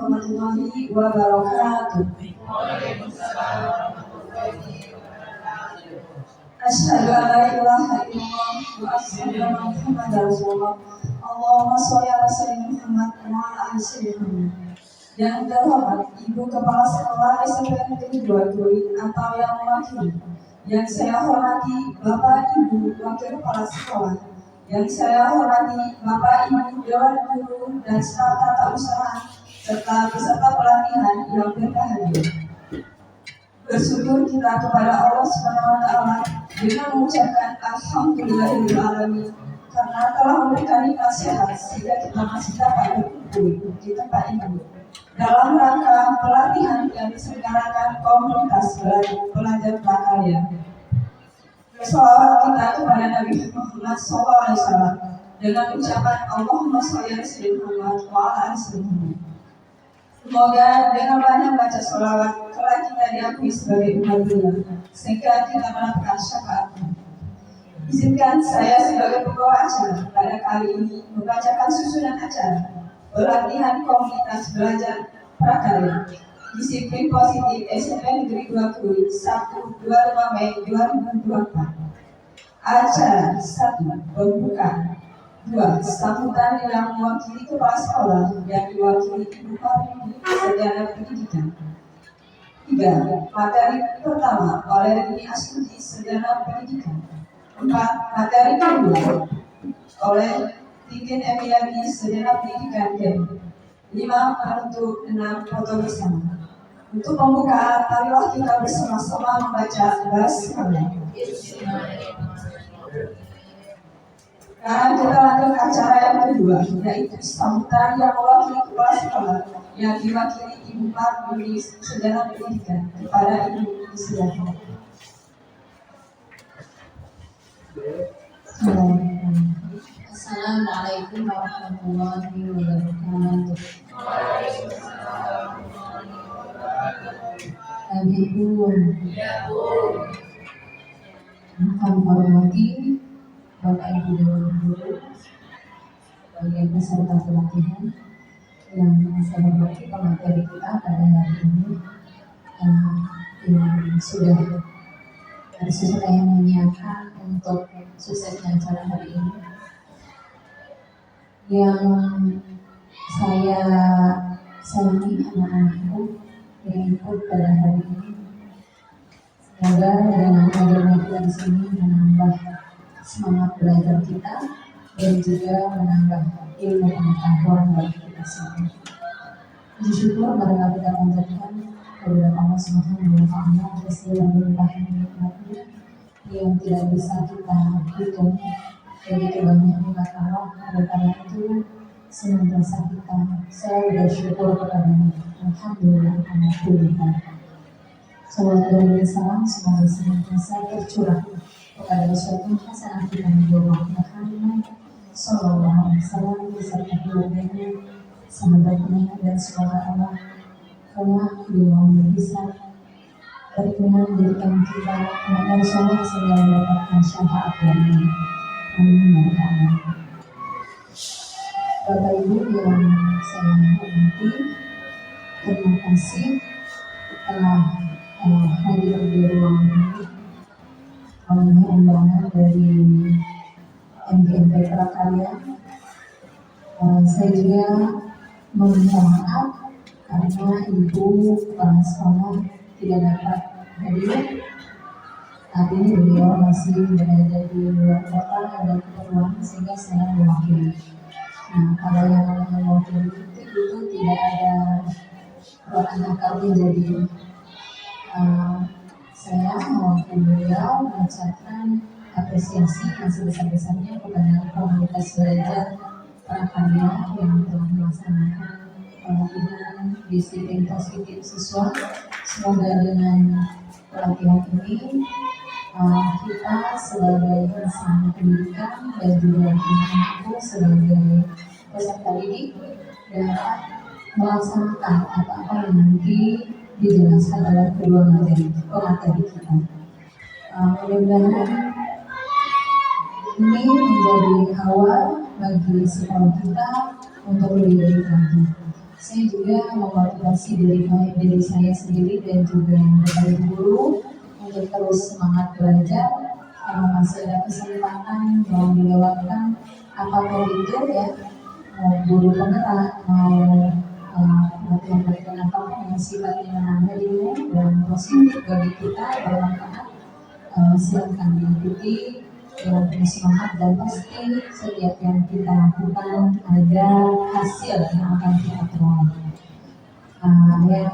warahmatullahi wabarakatuh. Asyhadu an la ilaha illallah wa asyhadu anna Muhammadar Rasulullah. Allahumma sholli ala sayyidina Muhammad wa ala ali sayyidina Muhammad. Yang terhormat Ibu Kepala Sekolah SMP Negeri 2 Turi atau yang mewakili. Yang saya hormati Bapak Ibu Wakil Kepala Sekolah. Yang saya hormati Bapak Ibu Dewan Guru dan staf tata usaha serta peserta pelatihan yang berbahagia. Bersyukur kita kepada Allah Subhanahu wa Ta'ala dengan mengucapkan alhamdulillahirobbilalamin karena telah memberikan nikmat sehat sehingga kita masih dapat berkumpul di tempat ini dalam rangka pelatihan yang diselenggarakan komunitas pelajar prakarya. Salawat kita kepada Nabi Muhammad SAW dengan ucapan Allahumma sholli ala sayyidina Muhammad wa ala ali sayyidina Muhammad. Semoga dengan banyak baca salawat kelak kita diakui sebagai umat beliau sehingga kita mendapatkan syafaatnya. Izinkan saya sebagai pembawa acara pada kali ini membacakan susunan acara pelatihan komunitas belajar prakarya disiplin positif SMP Negeri 2 Turi Sabtu 25 Mei 2024. Acara 1. Pembuka. 2. Sambutan yang mewakili kepala sekolah yang diwakili Ibu Parmi Sarjana Pendidikan. 3. Materi pertama oleh Rini Astuti Sarjana Pendidikan. 4. Materi kedua oleh Titin Emiani Sarjana Pendidikan dan 5. Penutup 6. Foto bersama. Untuk pembukaan, marilah kita bersama-sama membaca basmalah. Sekarang kita lanjut ke acara yang kedua, yaitu sambutan yang mewakili kepala sekolah yang diwakili Ibu Parmi Sarjana Pendidikan kepada Ibu Isyarat. Assalamualaikum warahmatullahi wabarakatuh. Ibu, kami hormati Bapak Ibu Dewan Guru, bagian peserta pelatihan yang saya hormati pemateri kita pada hari ini yang sudah yang menyiapkan untuk suksesnya acara hari ini. Yang saya sayangi anak-anakku yang ikut pada hari ini. Semoga dengan hadirnya kita di sini menambah semangat belajar kita dan juga menambah ilmu pengetahuan bagi kita semua. Puji syukur marilah kita panjatkan kepada Allah Subhanahu wa Ta'ala atas segala limpahan nikmatnya yang tidak bisa kita hitung. Begitu banyak nikmat Allah, oleh karena itu senantiasa kita selalu bersyukur kepadanya. Alhamdulillah, alhamdulillah. Salawat dan salam semoga senantiasa tercurah kepada Rasulullah hasanah kita Nabi Muhammad sallallahu alaihi wasallam beserta keluarganya, sahabatnya, dan semoga Allah kelak di yaumul hisab berkenan menjadikan kita anak soleh sehingga mendapatkan syafaat darinya. Amin ya Allah. Bapak Ibu yang saya hormati, terima kasih telah hadir di ruang ini oleh undangan dari MGMP Prakarya. Saya juga meminta maaf karena Ibu kepala sekolah tidak dapat hadir. Saat ini beliau masih berada di luar kota, ada keperluan sehingga saya mewakili. Nah, kalau yang mewakili itu tidak ada perwakilan kami, jadi saya mewakili beliau mengucapkan apresiasi yang sebesar-besarnya kepada komunitas belajar prakarya yang telah melaksanakan pelatihan disiplin positif siswa. Semoga dengan pelatihan ini kita sebagai insan pendidikan dan juga anak-anakku sebagai peserta didik dapat melaksanakan apa-apa yang nanti dijelaskan oleh kedua pemateri kita. Mudah-mudahan ini menjadi awal bagi sekolah kita untuk lebih baik lagi. Saya juga memotivasi diri saya sendiri dan juga dari guru untuk terus semangat belajar karena masih ada kesempatan yang dilewatkan apapun itu ya, mau guru penggerak, mau latihan-latihan apapun yang sifatnya menambah ilmu dan positif bagi kita bermanfaat, silakan diikuti dengan penuh semangat dan pasti setiap yang kita lakukan ada hasil yang akan kita peroleh. Yang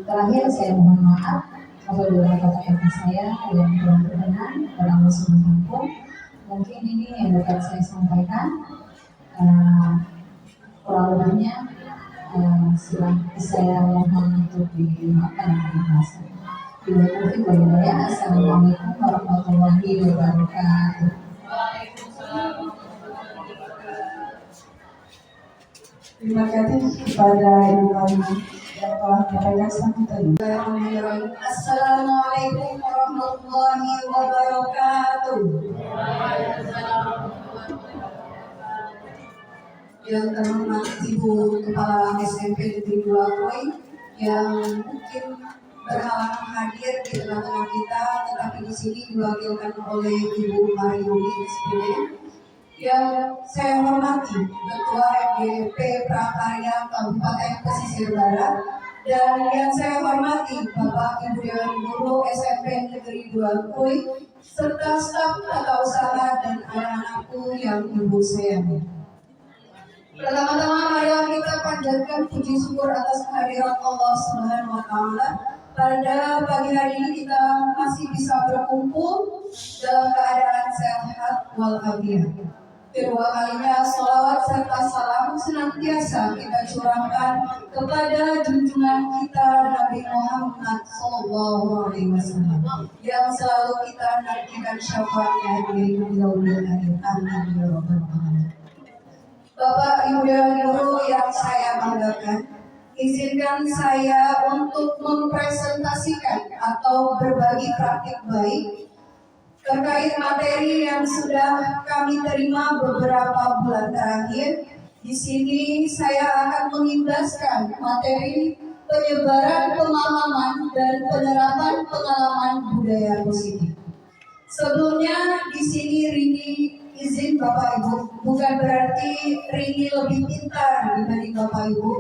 terakhir saya mohon maaf apabila kata-kata saya yang kurang berkenan dalam pun mungkin ini yang dapat saya sampaikan. Kurang lebihnya saya mohon untuk dimaafkan dan dimaafkan. Assalamualaikum warahmatullahi wabarakatuh. Terima kasih kepada Ibu Kami yang telah menyampaikan sambutan. Assalamualaikum warahmatullahi wabarakatuh. Yang terhormat Ibu Kepala SMP Negeri 2 Koi yang mungkin berhalangan hadir di tengah-tengah kita, tetapi di sini diwakilkan oleh Ibu Marioni SPD. Yang saya hormati Ketua FDP Prakarya Kabupaten Pesisir Barat, dan yang saya hormati Bapak Ibu Dewan Guru SMP Negeri 2 Koi serta staf tata usaha dan anak-anakku yang ibu sayangi. Pertama-tama marilah kita panjatkan puji syukur atas kehadiran Allah Subhanahu wa Ta'ala. Pada pagi hari ini kita masih bisa berkumpul dalam keadaan sehat walafiat. Kedua kalinya sholawat serta salam senantiasa kita curahkan kepada junjungan kita Nabi Muhammad SAW yang selalu kita nantikan syafaatnya di yaumil akhir. Amin ya rabbal alamin. Bapak Ibu Dewan Guru yang saya banggakan, izinkan saya untuk mempresentasikan atau berbagi praktik baik terkait materi yang sudah kami terima beberapa bulan terakhir. Di sini saya akan mengimbaskan materi penyebaran pemahaman dan penerapan pengalaman budaya positif. Sebelumnya di sini Rini izin Bapak Ibu, bukan berarti Rini lebih pintar dibanding Bapak Ibu.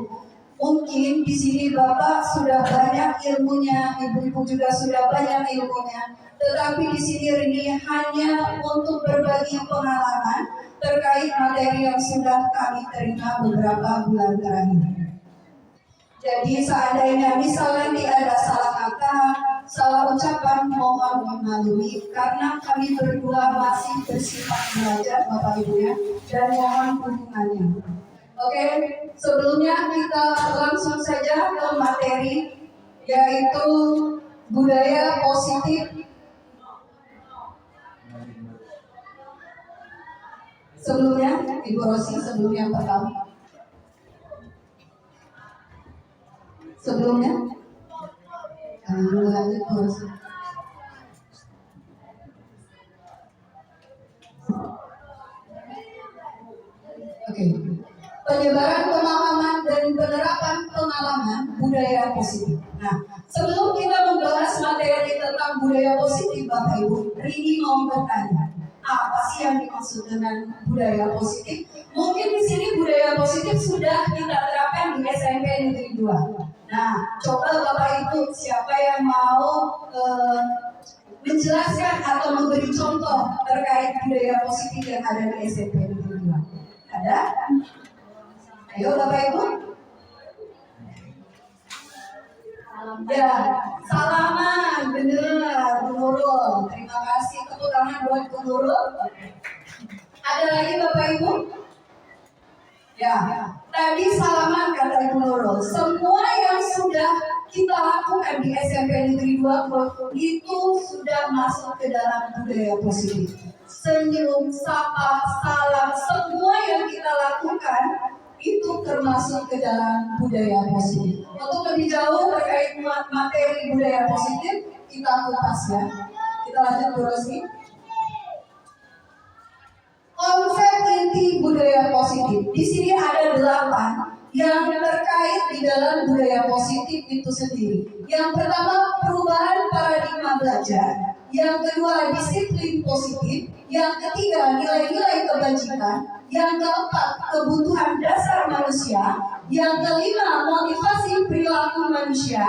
Mungkin di sini Bapak sudah banyak ilmunya, Ibu-ibu juga sudah banyak ilmunya. Tetapi di sini Rini hanya untuk berbagi pengalaman terkait materi yang sudah kami terima beberapa bulan terakhir. Jadi seandainya misalnya ada salah kata, salah ucapan, mohon dimaklumi karena kami berdua masih bersifat belajar Bapak Ibu ya, dan mohon dukungannya. Oke, sebelumnya kita langsung saja ke materi yaitu budaya positif. Sebelumnya, Ibu Rosi sebelum yang pertama. Sebelumnya, lanjut Bu Rosi. Oke. Penyebaran pemahaman dan penerapan pengalaman budaya positif. Nah, sebelum kita membahas materi tentang budaya positif, Bapak Ibu, Rini mau bertanya, apa sih yang dimaksud dengan budaya positif? Mungkin di sini budaya positif sudah kita terapkan di SMP Negeri 2. Nah, coba Bapak Ibu, siapa yang mau menjelaskan atau memberi contoh terkait budaya positif yang ada di SMP Negeri 2? Ada? Ayo Bapak Ibu. Ya, salaman, benar, Bu Nurul. Terima kasih, tepuk tangan buat Bu Nurul. Ada lagi Bapak Ibu? Ya, tadi salaman kata Ibu Nurul. Semua yang sudah kita lakukan di SMP Negeri 2 itu sudah masuk ke dalam budaya positif. Senyum, sapa, salam, semua yang kita lakukan itu termasuk ke dalam budaya positif. Untuk lebih jauh terkait materi budaya positif, kita kupas ya. Kita lanjut Bu Rosi. Konsep inti budaya positif. Di sini ada 8 yang terkait di dalam budaya positif itu sendiri. Yang pertama, perubahan paradigma belajar. Yang kedua, disiplin positif. Yang ketiga, nilai-nilai kebajikan. Yang keempat, kebutuhan dasar manusia. Yang kelima, motivasi perilaku manusia.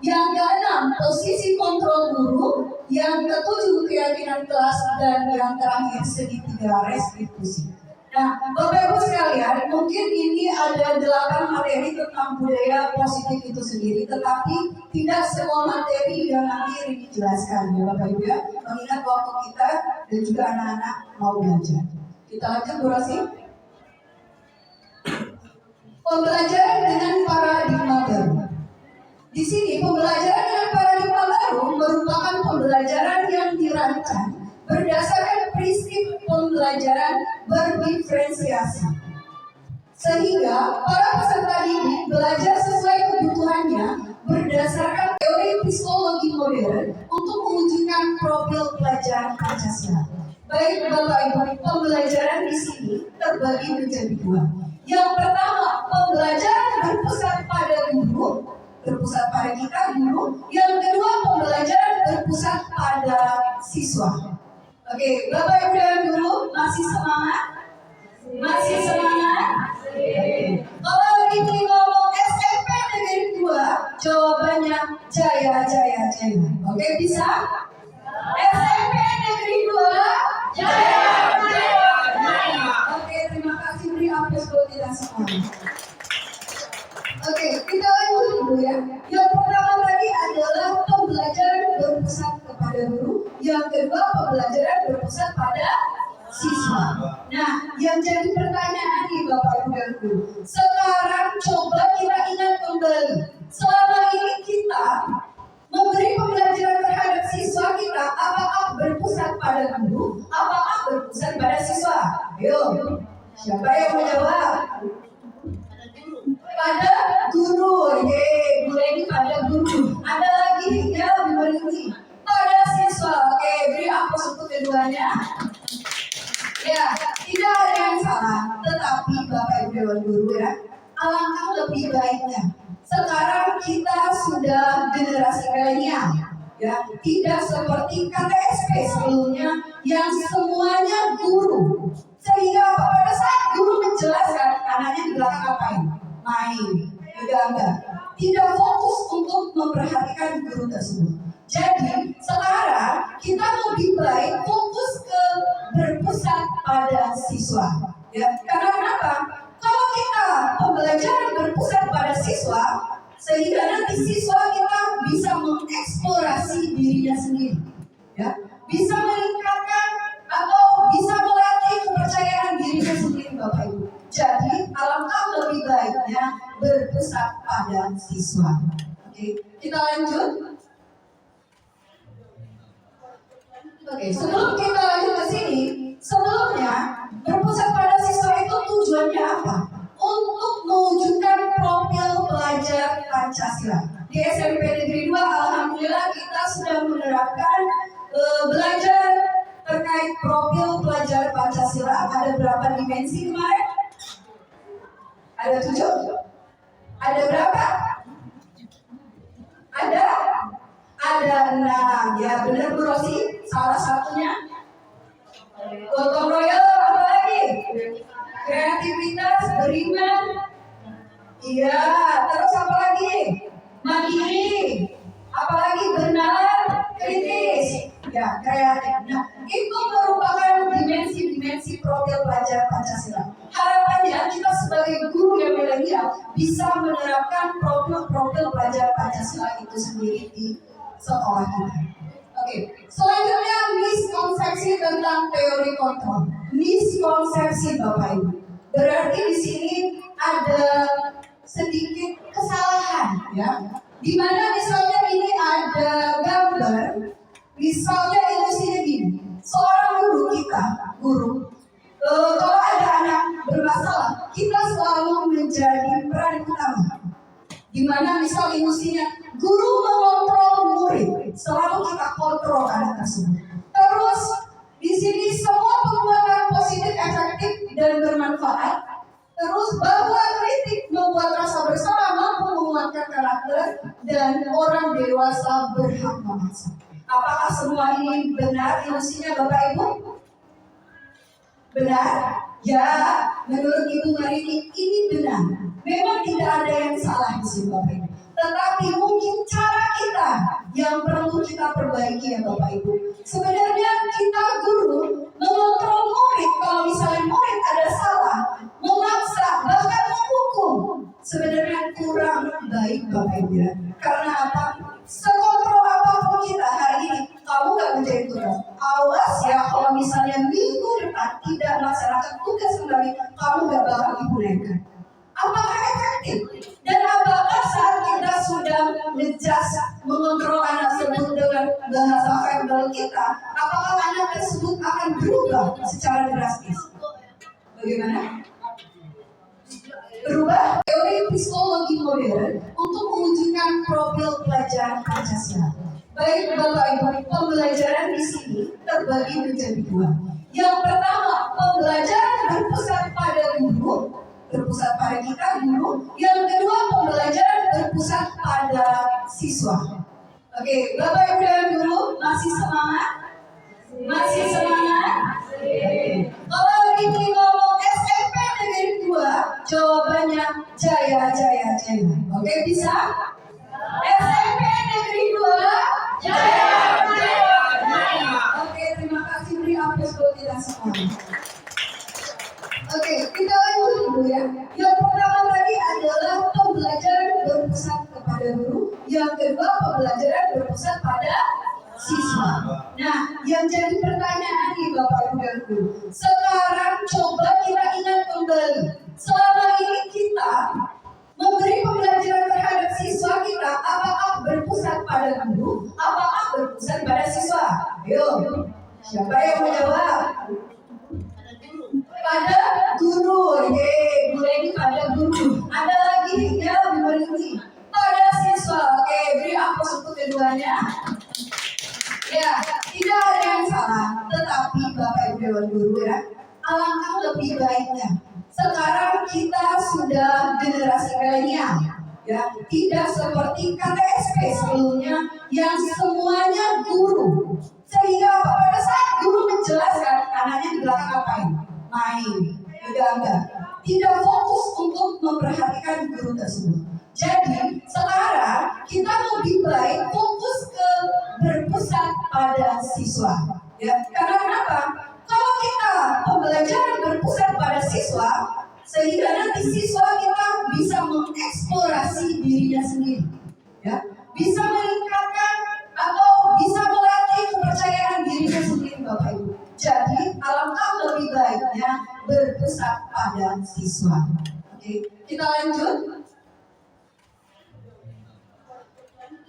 Yang keenam, posisi kontrol guru. Yang ketujuh, keyakinan kelas. Dan yang terakhir, segitiga restitusi. Nah, Bapak Ibu sekalian, mungkin ini ada 8 materi tentang budaya positif itu sendiri, tetapi tidak semua materi yang nanti ini dijelaskan ya Bapak Ibu ya, mengingat waktu kita dan juga anak-anak mau belajar. Kita lanjut Bu Rosi. Pembelajaran dengan paradigma baru. Di sini pembelajaran dengan paradigma baru merupakan pembelajaran yang dirancang berdasarkan prinsip pembelajaran berdiferensiasi. Sehingga para peserta didik belajar sesuai kebutuhannya berdasarkan teori psikologi modern untuk mewujudkan profil pelajaran Pancasila. Baik Bapak Ibu, pembelajaran di sini terbagi menjadi 2. Yang pertama, pembelajaran berpusat pada guru, berpusat pada kita guru. Yang kedua, pembelajaran berpusat pada siswa. Oke, Bapak Ibu dan Guru, masih semangat? Masih semangat? Kalau ini ngomong SMP Negeri 2, jawabannya jaya, jaya, jaya. Oke, bisa? SMP Negeri 2, jaya, jaya, jaya. Oke, terima kasih, beri aplaus buat kita semua. Oke, kita lanjut dulu ya. Yang pertama tadi adalah pembelajaran berpusat kepada guru. Yang kedua, pembelajaran berpusat pada siswa. Nah, yang jadi pertanyaan nih Bapak Ibu dan Guru. Sekarang coba kita ingat kembali. Selama ini kita memberi pembelajaran terhadap siswa kita, apakah berpusat pada guru? Apakah berpusat pada siswa? Ayo, siapa yang menjawab? Pada guru, Bu Leni pada guru. Ada lagi ya Bu Leni pada siswa. Oke, beri aplaus untuk keduanya. Ya, tidak ada yang salah. Tetapi Bapak Ibu Dewan Guru ya, alangkah lebih baiknya. Sekarang kita sudah generasi milenial, ya, tidak seperti KTSP sebelumnya yang semuanya guru. Sehingga pada saat guru menjelaskan, anaknya di belakang ngapain? Main, enggak. Tidak fokus untuk memperhatikan guru tersebut. Jadi sekarang kita lebih baik fokus ke berpusat pada siswa. Ya, karena kenapa? Kalau kita pembelajaran berpusat pada siswa, sehingga nanti siswa kita bisa mengeksplorasi dirinya sendiri, ya, bisa meningkatkan atau bisa melatih kepercayaan dirinya sendiri, Bapak Ibu. Jadi alangkah lebih baiknya berpusat pada siswa. Oke, kita lanjut. Oke, sebelum kita lanjut ke sini, sebelumnya berpusat pada siswa itu tujuannya apa? Untuk mewujudkan profil pelajar Pancasila. Di SMP Negeri 2, alhamdulillah kita sudah menerapkan belajar terkait profil pelajar Pancasila. Ada berapa dimensi kemarin? Ada 7? Ada berapa? Ada 6. Ya benar Bu Rosi, salah satunya gotong royong, apa lagi? Kreativitas, beriman. Iya, terus apa lagi? Mandiri. Apalagi bernalar, kritis. Ya, kreatif. Nah, itu merupakan dimensi-dimensi profil pelajar Pancasila. Harapannya kita sebagai guru yang milenial bisa menerapkan profil pelajar Pancasila itu sendiri di sekolah kita. Oke, selanjutnya miskonsepsi tentang teori kontrol. Miskonsepsi Bapak Ibu. Berarti di sini ada sedikit kesalahan ya. Di mana misalnya ini ada gambar, misalnya ilustrasinya gini. Seorang guru, kalau ada anak bermasalah, kita selalu menjadi peran utama. Di mana misal ilustrasinya guru mengontrol murid, selalu kita kontrol anak tersebut. Terus di sini semua perbuatan positif, efektif dan bermanfaat. Terus bahwa kritik membuat Muhammad SAW. Apakah semua ini benar ilusinya Bapak Ibu? Benar? Ya, menurut Ibu Marini ini benar. Memang tidak ada yang salah di sini Bapak Ibu. Tetapi mungkin cara kita yang perlu kita perbaiki ya Bapak Ibu. Sebenarnya kita guru mengontrol murid, kalau misalnya murid ada salah, memaksa, bahkan menghukum, sebenarnya kurang baik Bapak Ibu ya. Karena apa? Sekontrol apapun kita hari ini, kamu gak menjadi tugas. Awas ya kalau misalnya minggu depan tidak melaksanakan tugas kembali, kamu gak bakal Ibu naikkan. Apakah efektif? Dan apakah saat kita sudah ngejudge mengontrol anak tersebut dengan bahasa verbal kita, apakah anak tersebut akan berubah secara drastis? Bagaimana? Berubah? Teori psikologi modern untuk mewujudkan profil pelajaran Pancasila. Baik Bapak Ibu, pembelajaran di sini terbagi menjadi dua. Yang pertama, pembelajaran berpusat pada guru, berpusat pada kita guru. Yang kedua, pembelajaran berpusat pada siswa. Oke, Bapak Ibu dan guru masih semangat? Masih semangat? Kalau ini ngomong SMP Negeri 2, jawabannya jaya jaya jaya. Oke, bisa? SMP Negeri 2, jaya jaya jaya. Oke, terima kasih, beri aplaus buat kita semua. Oke, kita lanjut dulu ya. Yang pertama tadi adalah pembelajaran berpusat kepada guru. Yang kedua, pembelajaran berpusat pada siswa. Nah, yang jadi pertanyaan nih Bapak Ibu dan Guru. Sekarang coba kita ingat kembali. Selama ini kita memberi pembelajaran terhadap siswa kita, apakah berpusat pada guru? Apakah berpusat pada siswa? Ayo, siapa yang menjawab? Pada guru, mulai ini pada guru. Ada lagi ya, berhenti. Pada siswa, oke, beri aplaus untuk keduanya. Ya, tidak ada yang salah. Tetapi Bapak Ibu Dewan Guru ya, alangkah lebih baiknya. Sekarang kita sudah generasi milenial, ya, tidak seperti KTSP sebelumnya yang semuanya guru. Sehingga pada saat guru menjelaskan, anaknya di belakang ngapain? Main, enggak. Tidak fokus untuk memperhatikan guru tersebut. Jadi sekarang kita lebih baik fokus ke berpusat pada siswa. Ya, karena kenapa? Kalau kita pembelajaran berpusat pada siswa, sehingga nanti siswa kita bisa mengeksplorasi dirinya sendiri, ya, bisa meningkatkan atau bisa melatih kepercayaan dirinya sendiri, Bapak Ibu. Jadi alangkah lebih baiknya berpusat pada siswa. Oke, kita lanjut.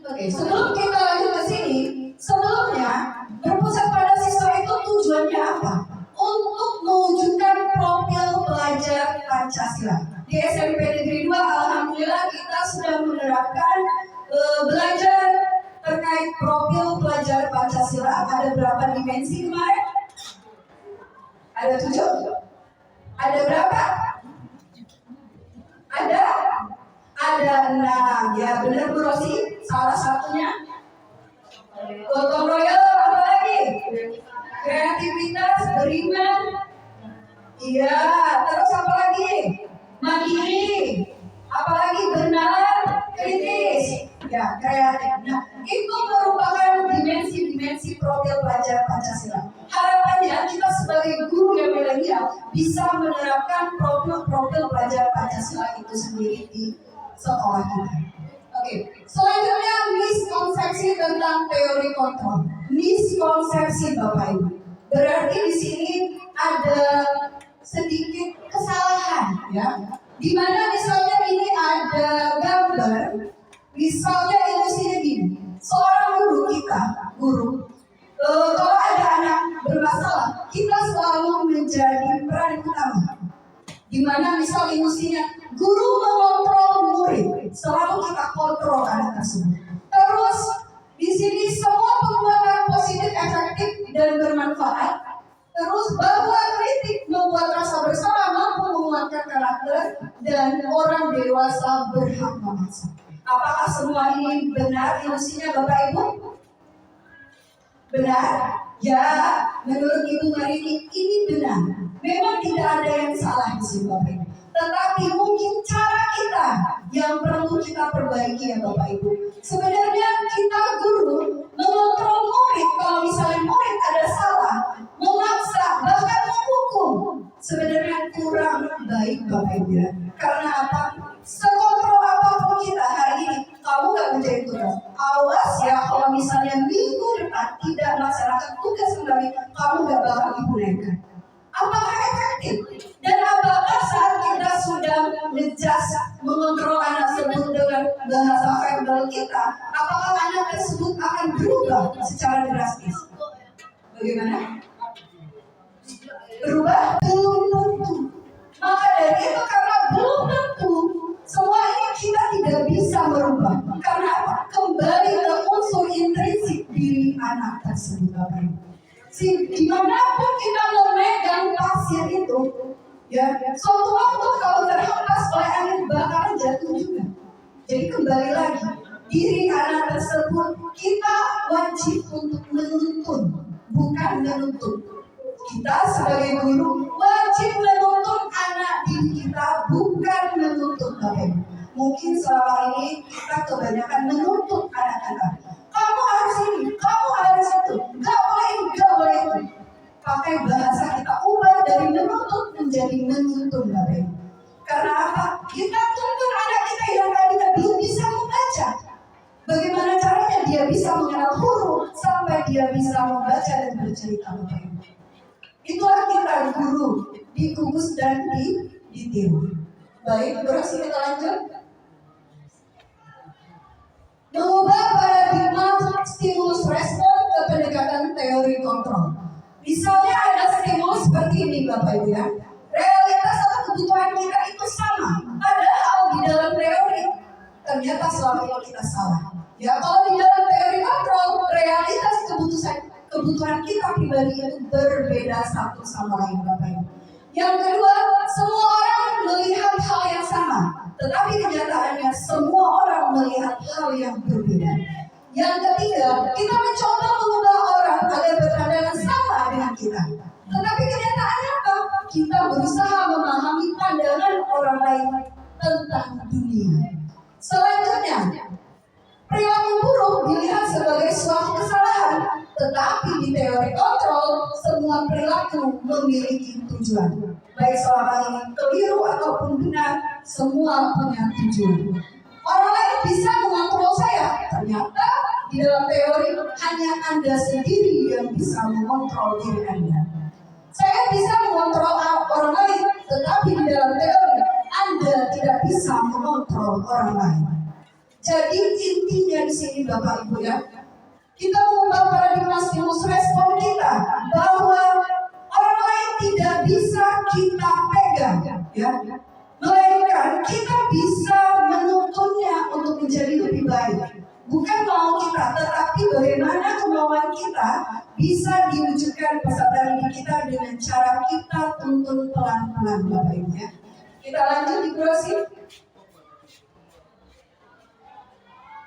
Oke, sebelum kita lanjut ke sini, sebelumnya berpusat pada siswa itu tujuannya apa? Untuk mewujudkan profil pelajar Pancasila. Di SMP Negeri 2, alhamdulillah kita sudah menerapkan belajar terkait profil pelajar Pancasila. Ada berapa dimensi kemarin? Ada 7? Ada berapa? Ada 6. Ya benar Bu Rosi, salah satunya gotong royong, apa lagi? Kreativitas, beriman. Iya, terus apa lagi? Mandiri. Apalagi bernalar, kritis. Ya, kreatif. Nah, itu merupakan dimensi-dimensi profil pelajar Pancasila. Harapannya kita sebagai guru yang milenial bisa menerapkan profil pelajar Pancasila itu sendiri di sekolah kita. Oke, selanjutnya miskonsepsi tentang teori kontrol. Miskonsepsi Bapak Ibu. Berarti di sini ada sedikit kesalahan, ya. Di mana misalnya ini ada gambar, misalnya ilusinya gini. Seorang guru, kalau ada anak bermasalah, kita selalu menjadi peran utama. Di mana misal ilusinya guru mengontrol murid, selalu kita kontrol anak tersebut. Terus di sini semua penguatan positif, efektif dan bermanfaat. Terus bahwa kritik membuat rasa bersalah, mampu menguatkan karakter dan orang dewasa berhak memaksa. Apakah semua ini benar ilusinya Bapak Ibu? Benar? Ya, menurut Ibu Marini ini benar. Memang tidak ada yang salah di sini Bapak Ibu. Tetapi mungkin cara kita yang perlu kita perbaiki ya Bapak Ibu. Sebenarnya kita guru mengontrol murid, kalau misalnya murid ada salah, memaksa, bahkan menghukum, sebenarnya kurang baik Bapak Ibu ya. Karena apa? Sekontrol apapun kita hari ini, kamu gak menjadi tugas. Awas ya kalau misalnya minggu depan tidak melaksanakan tugas kembali, kamu gak bakal Ibu naikkan. Apakah efektif? Dan apakah saat kita sudah ngejudge mengontrol anak tersebut dengan bahasa verbal kita, apakah anak tersebut akan berubah secara drastis? Bagaimana? Berubah? Belum tentu. Maka dari itu karena belum tentu, semua ini kita tidak bisa merubah. Karena apa? Kembali ke unsur intrinsik diri anak tersebut Bapak Ibu. Dimanapun kita memegang pasir itu, ya, suatu waktu kalau terhempas oleh angin bakalan jatuh juga. Jadi kembali lagi, diri anak tersebut kita wajib untuk menuntun, bukan menuntut. Kita sebagai guru wajib menuntut anak didik kita, bukan menuntut Bapak. Mungkin selama ini kita kebanyakan menuntut anak kita. Kamu harus ini, kamu harus itu, gak boleh ini, gak boleh itu. Pakai bahasa kita ubah dari menuntut menjadi menuntun Bapak. Karena apa? Kita tuntun anak kita yang tadinya belum bisa membaca. Bagaimana caranya dia bisa mengenal huruf sampai dia bisa membaca dan bercerita Bapak. Itulah kita guru di Kubus dan di Tiru. Baik, berhasil kita lanjut. Mengubah paradigma stimulus respon ke pendekatan teori kontrol. Misalnya ada stimulus seperti ini Bapak Ibu ya. Realitas atau kebutuhan kita itu sama. Padahal di dalam teori ternyata selama ini kita salah. Ya kalau di dalam teori kontrol realitas kebutuhan kita pribadi itu berbeda satu sama lain Bapak Ibu. Yang kedua, semua orang melihat hal yang sama, tetapi kenyataannya semua orang melihat hal yang berbeda. Yang ketiga, kita mencoba mengubah orang agar berpandangan sama dengan kita. Tetapi kenyataannya apa? Kita berusaha memahami pandangan orang lain tentang dunia. Selanjutnya, perilaku buruk dilihat sebagai suatu kesalahan, tetapi di teori kontrol, semua perilaku memiliki tujuan. Baik selama ini keliru ataupun benar, semua punya tujuan. Orang lain bisa mengontrol saya, ternyata di dalam teori hanya Anda sendiri yang bisa mengontrol diri Anda. Saya bisa mengontrol orang lain, tetapi di dalam teori Anda tidak bisa mengontrol orang lain. Jadi intinya di sini Bapak Ibu ya, kita mengubah paradigma stimulus respon kita bahwa orang lain tidak bisa kita pegang, ya, melainkan kita bisa menuntunnya untuk menjadi lebih baik. Bukan mau kita, tetapi bagaimana kemauan kita bisa diwujudkan peserta didik kita dengan cara kita tuntun pelan-pelan Bapak Ibu ya. Kita lanjut di kurasi.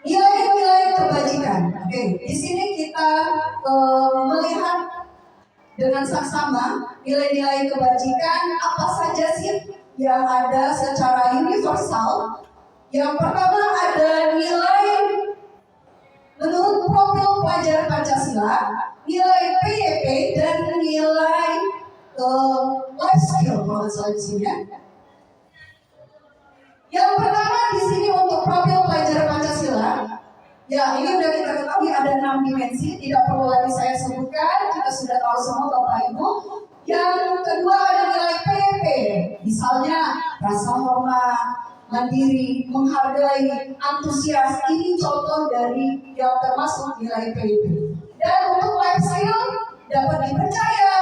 Nilai-nilai kebajikan. Oke, di sini kita melihat dengan saksama nilai-nilai kebajikan apa saja sih yang ada secara universal. Yang pertama ada nilai menurut profil pelajar Pancasila, nilai PYP dan nilai life skill kalau salah di sini ya. Yang pertama di sini untuk profil pelajar Pancasila, ya ini udah kita ketahui ada 6 dimensi, tidak perlu lagi saya sebutkan, kita sudah tahu semua Bapak Ibu. Yang kedua ada nilai PYP, misalnya rasa hormat, mandiri, menghargai, antusias. Ini contoh dari yang termasuk nilai PYP. Dan untuk life skill dapat dipercaya,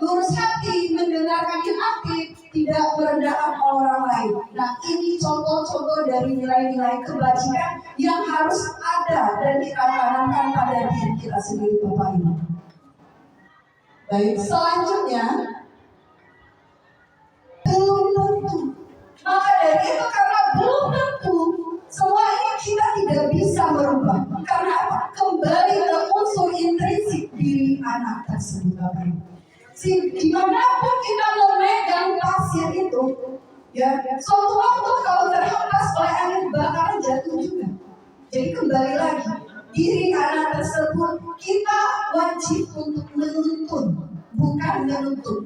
lurus hati, mendengarkan yang aktif, tidak merendahkan orang lain. Nah ini contoh-contoh dari nilai-nilai kebajikan yang harus ada dan kita tanamkan pada diri kita sendiri Bapak Ibu. Baik, selanjutnya belum tentu. Maka dari itu karena belum tentu, semua ini kita tidak bisa merubah. Karena apa? Kembali ke unsur intrinsik diri diri anak tersebut, Bapak Ibu. Dimanapun kita memegang pasir itu, ya, suatu waktu kalau terhempas oleh angin bakaran jatuh juga. Jadi kembali lagi, diri anak tersebut kita wajib untuk menuntun, bukan menuntut.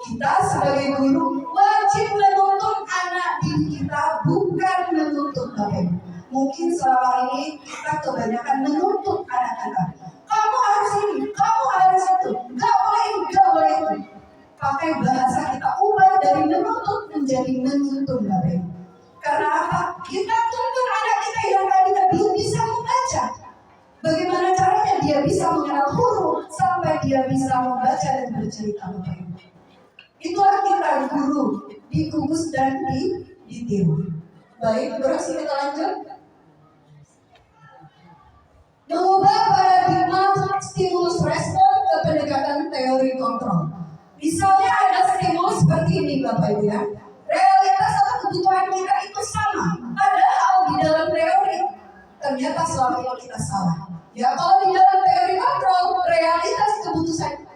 Kita sebagai guru wajib menuntut anak didik kita, bukan menuntut, Bapak Ibu. Mungkin selama ini kita kebanyakan menuntut anak kita. Kamu harus ini, kamu harus itu, gak boleh ini, gak boleh itu. Pakai bahasa kita ubah dari menuntut menjadi menuntun, Bapak Ibu. Karena apa? Kita tuntun anak kita yang tadinya belum bisa membaca. Bagaimana caranya dia bisa mengenal huruf sampai dia bisa membaca dan bercerita, Bapak Ibu. Itulah kita guru dikukus dan ditiru. Baik, berhasil kita lanjut. Mengubah paradigma stimulus respon ke pendekatan teori kontrol. Misalnya ada stimulus seperti ini, Bapak Ibu, ya. Realitas atau kebutuhan kita itu sama, padahal di dalam teori ternyata selama ini kita salah. Ya, kalau di dalam teori kontrol, realitas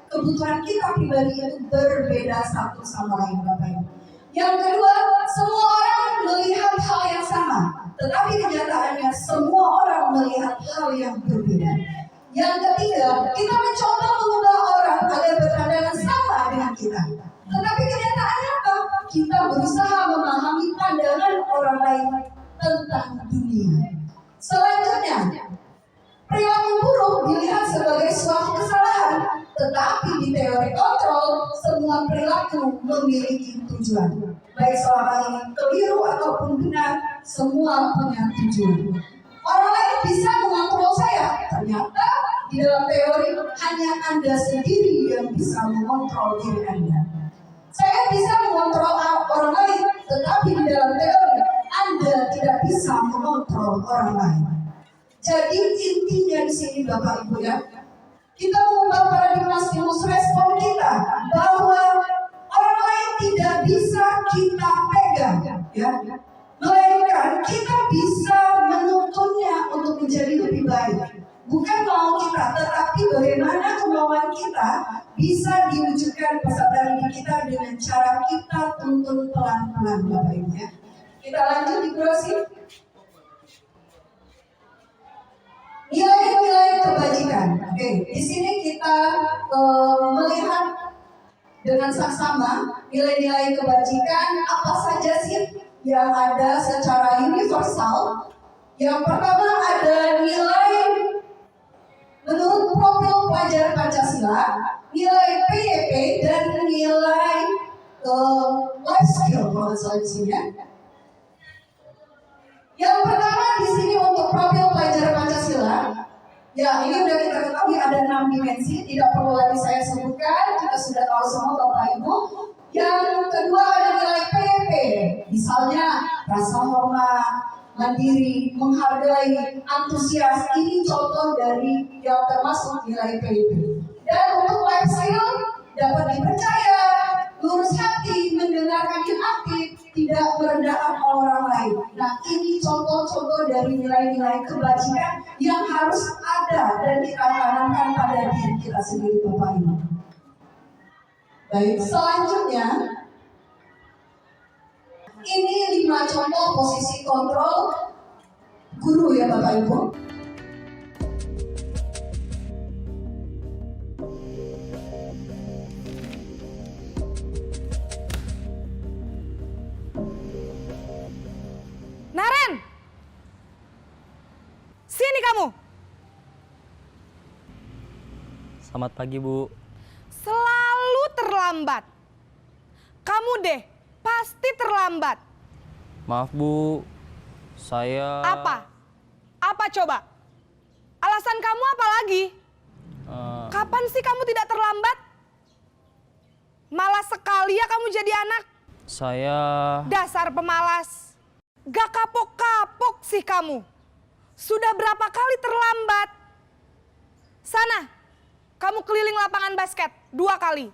kebutuhan kita pribadi itu berbeda satu sama lain, Bapak Ibu. Yang kedua, semua orang melihat hal yang sama, tetapi kenyataannya semua orang melihat hal yang berbeda. Yang ketiga, kita mencoba mengubah orang agar berpandangan sama dengan kita. Tetapi kenyataannya apa? Kita berusaha memahami pandangan orang lain tentang dunia. Selanjutnya, perilaku buruk dilihat sebagai suatu kesalahan, tetapi di teori kontrol, semua perilaku memiliki tujuan. Baik selama ini keliru ataupun benar, semua punya tujuan. Orang lain bisa mengontrol saya, ternyata di dalam teori hanya Anda sendiri yang bisa mengontrol diri Anda. Saya bisa mengontrol orang lain, tetapi di dalam teori Anda tidak bisa mengontrol orang lain. Jadi intinya di sini, Bapak Ibu, ya, kita mengubah paradigma stimulus respon kita bahwa orang lain tidak bisa kita pegang, ya, melainkan kita bisa menuntunnya untuk menjadi lebih baik. Bukan mau kita, tetapi bagaimana kemauan kita bisa diwujudkan peserta didik kita dengan cara kita tuntun pelan-pelan, Bapak Ibu, ya. Kita lanjut di kurasi. Nilai-nilai kebajikan. Oke, di sini kita melihat dengan saksama nilai-nilai kebajikan apa saja sih yang ada secara universal. Yang pertama ada nilai menurut profil pelajar Pancasila, nilai PYP dan nilai life skill kalau di sini, ya. Yang pertama di sini untuk profil pelajar Pancasila, ya ini udah kita ketahui ada 6 dimensi, tidak perlu lagi saya sebutkan, kita sudah tahu semua Bapak Ibu. Yang kedua ada nilai PYP, misalnya rasa hormat, mandiri, menghargai, antusias. Ini contoh dari yang termasuk nilai PYP. Dan untuk life skill dapat dipercaya, lurus hati, mendengarkan yang aktif, tidak merendahkan orang lain. Nah, ini contoh-contoh dari nilai-nilai kebajikan yang harus ada dan kita tanamkan pada diri kita sendiri, Bapak Ibu. Baik, selanjutnya ini 5 contoh posisi kontrol guru, ya Bapak Ibu. Naren, sini kamu. Selamat pagi, Bu. Selalu terlambat. Kamu deh, pasti terlambat. Maaf, Bu. Saya... Apa? Apa coba? Alasan kamu apa lagi? Kapan sih kamu tidak terlambat? Malas sekali ya kamu jadi anak. Saya... Dasar pemalas. Gak kapok-kapok sih kamu. Sudah berapa kali terlambat? Sana, kamu keliling lapangan basket 2 kali.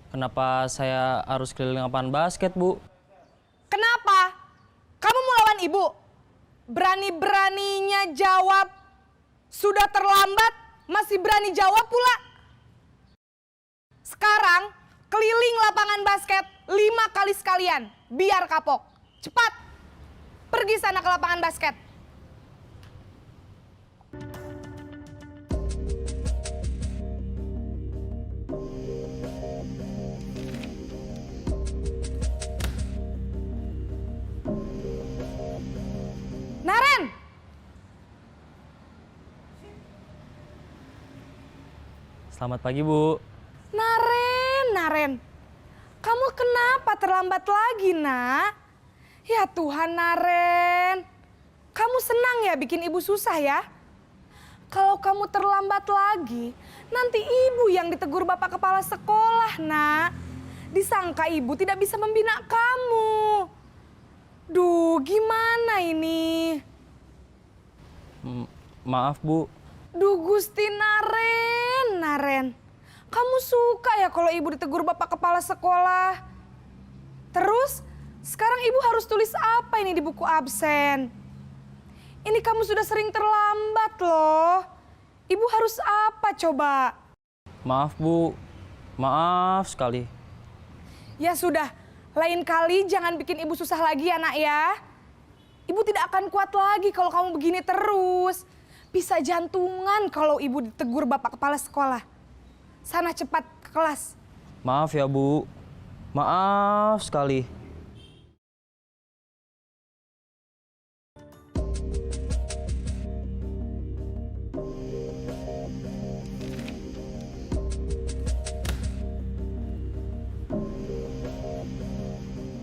Kenapa saya harus keliling lapangan basket, Bu? Kenapa? Kamu mau lawan ibu? Berani-beraninya jawab. Sudah terlambat, masih berani jawab pula. Sekarang keliling lapangan basket 5 kali sekalian, biar kapok. Cepat, pergi sana ke lapangan basket. Naren! Selamat pagi, Bu. Naren. Kamu kenapa terlambat lagi, Nak? Ya Tuhan, Naren. Kamu senang ya bikin ibu susah ya? Kalau kamu terlambat lagi, nanti ibu yang ditegur bapak kepala sekolah, Nak. Disangka ibu tidak bisa membina kamu. Duh, gimana ini? Maaf, Bu. Duh, Gusti Naren. Kamu suka ya kalau ibu ditegur bapak kepala sekolah? Terus, sekarang ibu harus tulis apa ini di buku absen? Ini kamu sudah sering terlambat loh. Ibu harus apa coba? Maaf, Bu. Maaf sekali. Ya sudah, lain kali jangan bikin ibu susah lagi ya, Nak ya. Ibu tidak akan kuat lagi kalau kamu begini terus. Bisa jantungan kalau ibu ditegur bapak kepala sekolah. Sana cepat ke kelas. Maaf ya, Bu. Maaf sekali.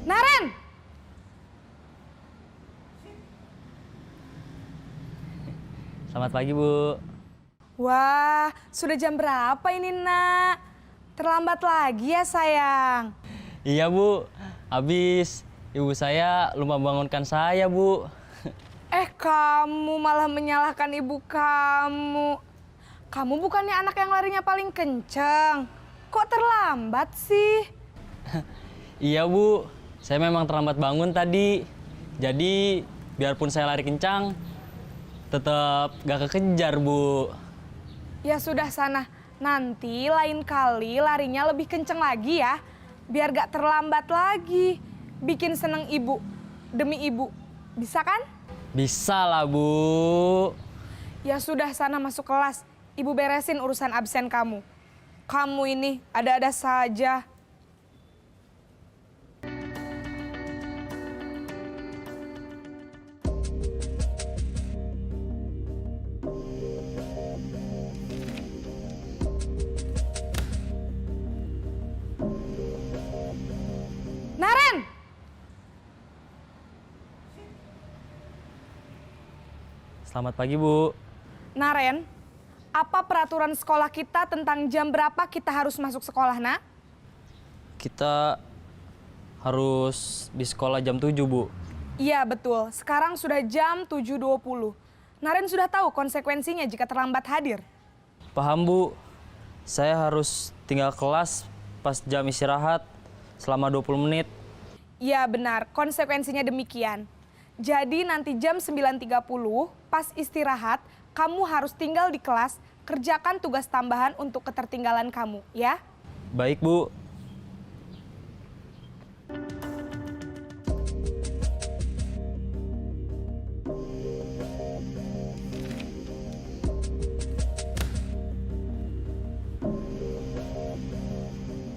Naren! Selamat pagi, Bu. Wah, sudah jam berapa ini, Nak? Terlambat lagi ya, sayang. Iya, Bu. Habis ibu saya lupa bangunkan saya, Bu. Kamu malah menyalahkan ibu kamu. Kamu bukannya anak yang larinya paling kenceng. Kok terlambat sih? Iya, Bu. Saya memang terlambat bangun tadi. Jadi, biarpun saya lari kencang, tetap gak kekejar, Bu. Ya sudah sana, nanti lain kali larinya lebih kenceng lagi ya. Biar gak terlambat lagi. Bikin seneng ibu, demi ibu. Bisa kan? Bisa lah, Bu. Ya sudah sana masuk kelas. Ibu beresin urusan absen kamu. Kamu ini ada-ada saja. Naren! Selamat pagi, Bu. Naren, apa peraturan sekolah kita tentang jam berapa kita harus masuk sekolah, Nak? Kita harus di sekolah jam 7, Bu. Iya, betul. Sekarang sudah jam 7.20. Naren sudah tahu konsekuensinya jika terlambat hadir. Paham, Bu. Saya harus tinggal kelas pas jam istirahat selama 20 menit. Iya, benar. Konsekuensinya demikian. Jadi nanti jam 9.30 pas istirahat, kamu harus tinggal di kelas, kerjakan tugas tambahan untuk ketertinggalan kamu, ya? Baik, Bu.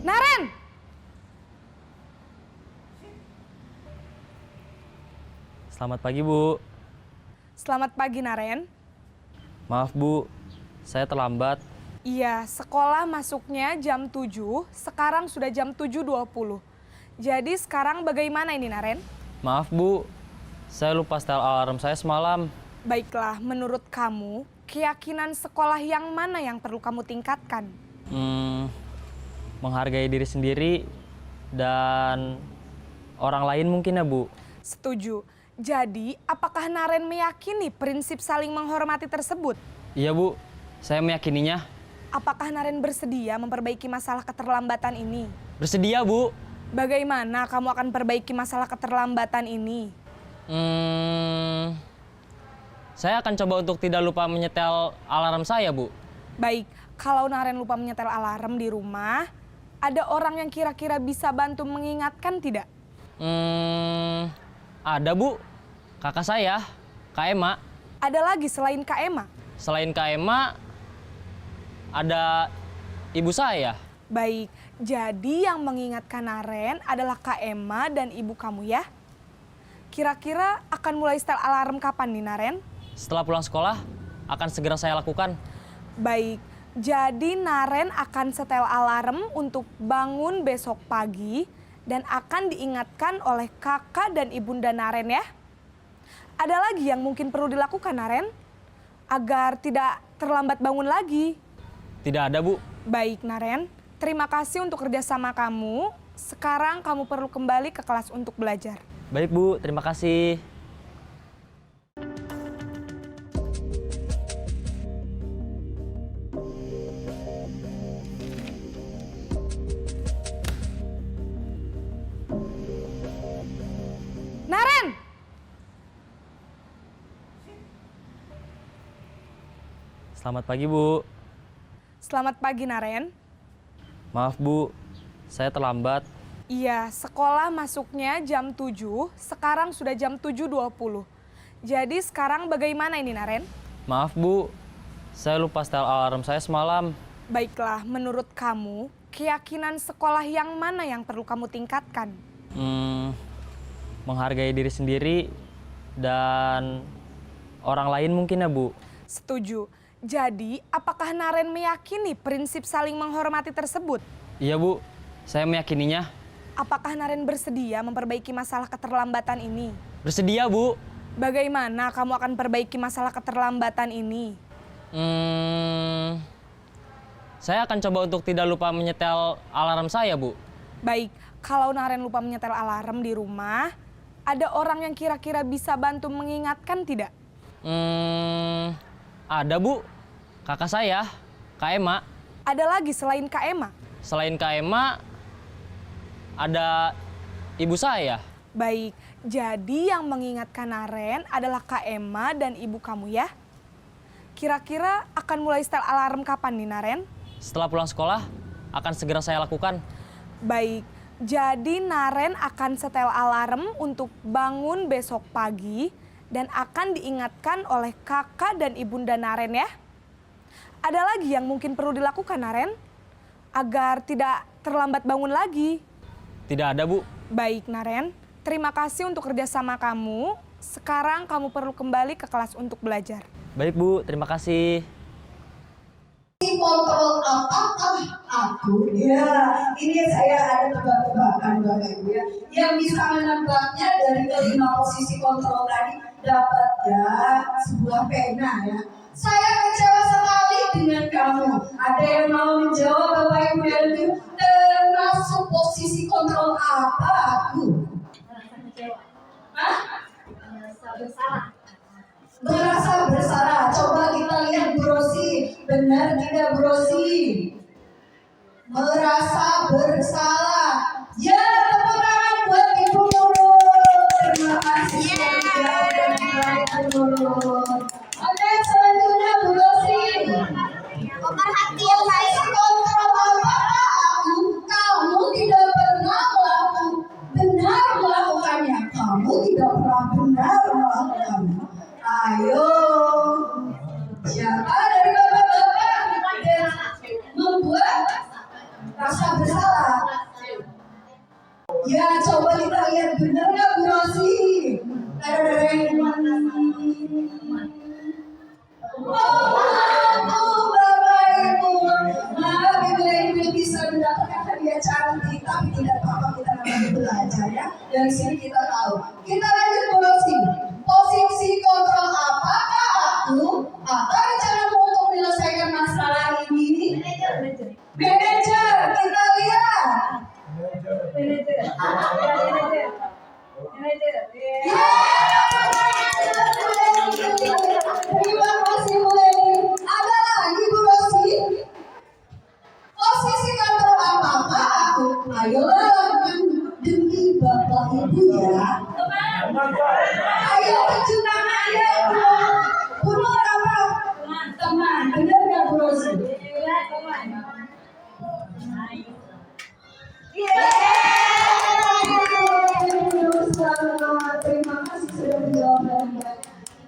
Naren! Selamat pagi, Bu. Selamat pagi, Naren. Maaf, Bu. Saya terlambat. Iya, sekolah masuknya jam 7, sekarang sudah jam 7.20. Jadi sekarang bagaimana ini, Naren? Maaf, Bu. Saya lupa setel alarm saya semalam. Baiklah, menurut kamu, keyakinan sekolah yang mana yang perlu kamu tingkatkan? Menghargai diri sendiri dan orang lain mungkin ya, Bu. Setuju. Jadi, apakah Naren meyakini prinsip saling menghormati tersebut? Iya, Bu. Saya meyakininya. Apakah Naren bersedia memperbaiki masalah keterlambatan ini? Bersedia, Bu. Bagaimana kamu akan perbaiki masalah keterlambatan ini? Saya akan coba untuk tidak lupa menyetel alarm saya, Bu. Baik, kalau Naren lupa menyetel alarm di rumah, Ada orang yang kira-kira bisa bantu mengingatkan tidak? Ada Bu, kakak saya, Kak Ema. Ada lagi selain Kak Ema? Selain Kak Ema, ada ibu saya. Baik, jadi yang mengingatkan Naren adalah Kak Ema dan ibu kamu ya? Kira-kira akan mulai setel alarm kapan nih Naren? Setelah pulang sekolah, akan segera saya lakukan. Baik, jadi Naren akan setel alarm untuk bangun besok pagi dan akan diingatkan oleh kakak dan ibunda Naren ya. Ada lagi yang mungkin perlu dilakukan Naren agar tidak terlambat bangun lagi? Tidak ada Bu. Baik Naren, terima kasih untuk kerjasama kamu. Sekarang kamu perlu kembali ke kelas untuk belajar. Baik Bu, terima kasih. Naren! Selamat pagi Bu. Selamat pagi Naren. Maaf Bu, saya terlambat. Iya, sekolah masuknya jam 7, sekarang sudah jam 7.20. Jadi sekarang bagaimana ini Naren? Maaf Bu, saya lupa setel alarm saya semalam. Baiklah, menurut kamu, keyakinan sekolah yang mana yang perlu kamu tingkatkan? Menghargai diri sendiri dan orang lain mungkin ya Bu. Setuju. Jadi, apakah Naren meyakini prinsip saling menghormati tersebut? Iya Bu, saya meyakininya. Apakah Naren bersedia memperbaiki masalah keterlambatan ini? Bersedia Bu. Bagaimana kamu akan perbaiki masalah keterlambatan ini? Saya akan coba untuk tidak lupa menyetel alarm saya Bu. Baik, kalau Naren lupa menyetel alarm di rumah, ada orang yang kira-kira bisa bantu mengingatkan tidak? Ada Bu, kakak saya, Kak Ema. Ada lagi selain Kak Ema? Selain Kak Ema, ada ibu saya. Baik, jadi yang mengingatkan Naren adalah Kak Ema dan ibu kamu ya? Kira-kira akan mulai setel alarm kapan nih Naren? Setelah pulang sekolah, akan segera saya lakukan. Baik, jadi Naren akan setel alarm untuk bangun besok pagi dan akan diingatkan oleh kakak dan ibunda Naren ya. Ada lagi yang mungkin perlu dilakukan Naren agar tidak terlambat bangun lagi? Tidak ada Bu. Baik Naren, terima kasih untuk kerjasama kamu. Sekarang kamu perlu kembali ke kelas untuk belajar. Baik Bu, terima kasih. Kontrol apakah aku? Ya, ini saya ada tebak-tebakan Bapak Ibu ya. Yang bisa menebaknya dari kelima posisi kontrol tadi dapat ya sebuah pena ya. Saya kecewa sekali dengan kamu. Ada yang mau menjawab Bapak Ibu dan Ibu termasuk posisi kontrol apa aku? Merasa kecewa. Hah? Merasa bersalah. Merasa bersalah. Coba kita lihat Brosi. Benar tidak Brosi? Merasa bersalah. Ya, tepuk tangan buat Ibu Nurul. Terima kasih. Oke, selanjutnya Brosi. Pemerhatian Posisi kontrol apa aku? Kamu tidak pernah benar melakukannya. Kamu tidak pernah benar melakukannya. Ayo, siapa dari bapak-bapak yang membuat rasa bersalah? Ya, coba kita lihat benar nggak Bu Rosi? Ada yang Bapak Ibu, maaf Ibu Ibu bisa mendapatkan hadiah cantik, tapi tidak apa-apa kita namanya belajar ya. Dari sini kita tahu. Kita lanjut Bu Rosi. Posisi kontrol apakah aku? Apa rencanamu untuk menyelesaikan masalah ini? Manajer, kita lihat. Terima kasih Bu Leni. Ada lagi Bu Rosi? Posisi kontrol apakah aku? Ayolah demi Bapak Ibu ya. Ayo terjun tangan ya. Bunuh apa? Teman. Benar nggak Bu Rosi? Terima kasih sudah menjawab dengan baik.